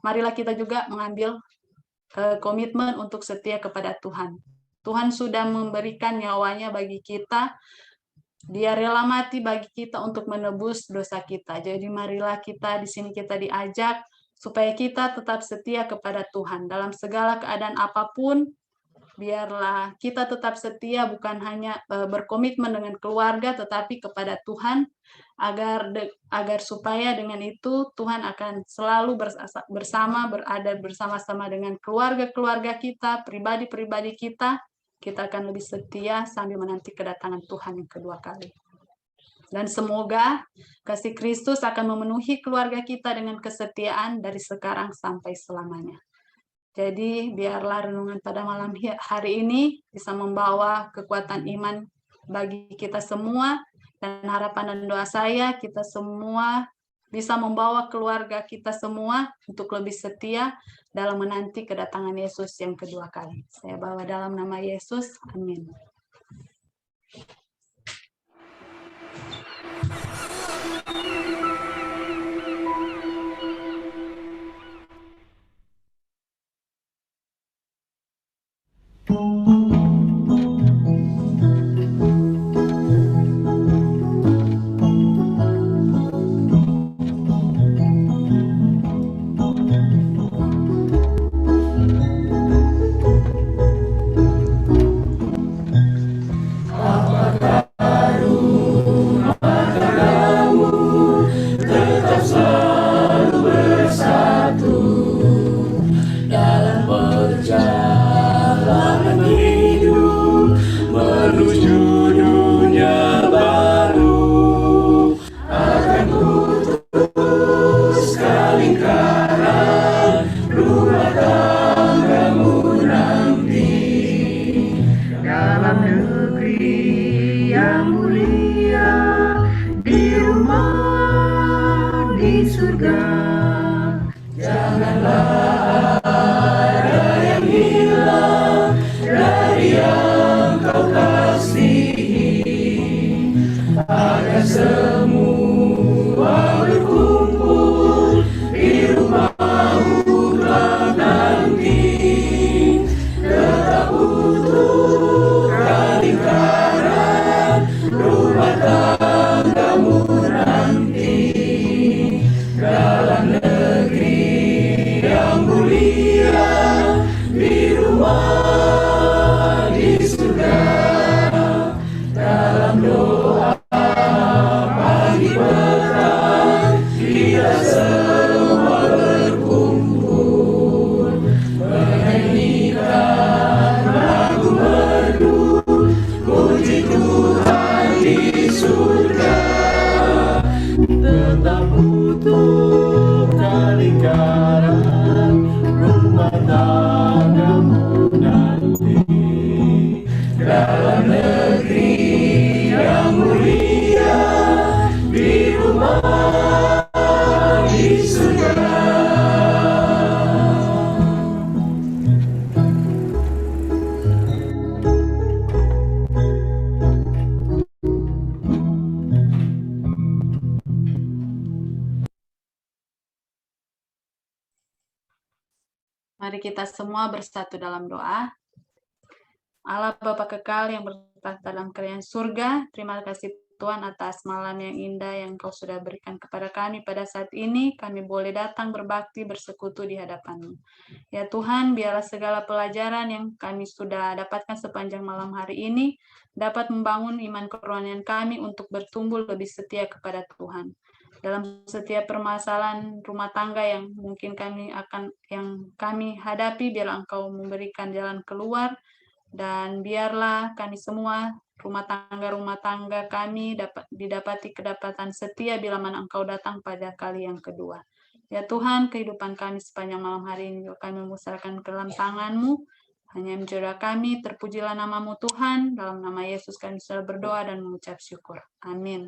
marilah kita juga mengambil komitmen untuk setia kepada Tuhan. Tuhan sudah memberikan nyawanya bagi kita. Dia rela mati bagi kita untuk menebus dosa kita. Jadi marilah kita di sini kita diajak supaya kita tetap setia kepada Tuhan dalam segala keadaan apapun. Biarlah kita tetap setia, bukan hanya berkomitmen dengan keluarga, tetapi kepada Tuhan, agar supaya dengan itu Tuhan akan selalu berada bersama-sama dengan keluarga-keluarga kita, pribadi-pribadi kita akan lebih setia sambil menanti kedatangan Tuhan yang kedua kali. Dan semoga kasih Kristus akan memenuhi keluarga kita dengan kesetiaan dari sekarang sampai selamanya. Jadi biarlah renungan pada malam hari ini bisa membawa kekuatan iman bagi kita semua, dan harapan dan doa saya kita semua bisa membawa keluarga kita semua untuk lebih setia dalam menanti kedatangan Yesus yang kedua kali. Saya bawa dalam nama Yesus, amin. Agar semua berkumpul dalam negeri yang mulia, di rumah di surga, dalam doa pagi petang kita semua berkumpul, menyanyikan lagu merdu, puji Tuhan di surga. Tetap utuh kelingkaran rumah tanggamu nanti, dalam negeri yang mulia, di rumah di surga. Mari kita semua bersatu dalam doa. Allah Bapa kekal yang bertahta dalam kerajaan surga, terima kasih Tuhan atas malam yang indah yang Kau sudah berikan kepada kami pada saat ini. Kami boleh datang berbakti bersekutu di hadapan-Mu. Ya Tuhan, biarlah segala pelajaran yang kami sudah dapatkan sepanjang malam hari ini dapat membangun iman kerohanian kami untuk bertumbuh lebih setia kepada Tuhan. Dalam setiap permasalahan rumah tangga yang mungkin kami hadapi, biarlah Engkau memberikan jalan keluar, dan biarlah kami semua rumah tangga kami didapati kedapatan setia bila mana Engkau datang pada kali yang kedua. Ya Tuhan, kehidupan kami sepanjang malam hari ini kami memusarkan ke dalam tangan-Mu. Hanya menjadi kami, terpujilah nama-Mu Tuhan. Dalam nama Yesus kami sudah berdoa dan mengucap syukur. Amin.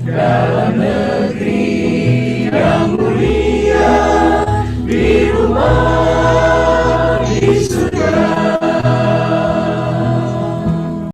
Dalam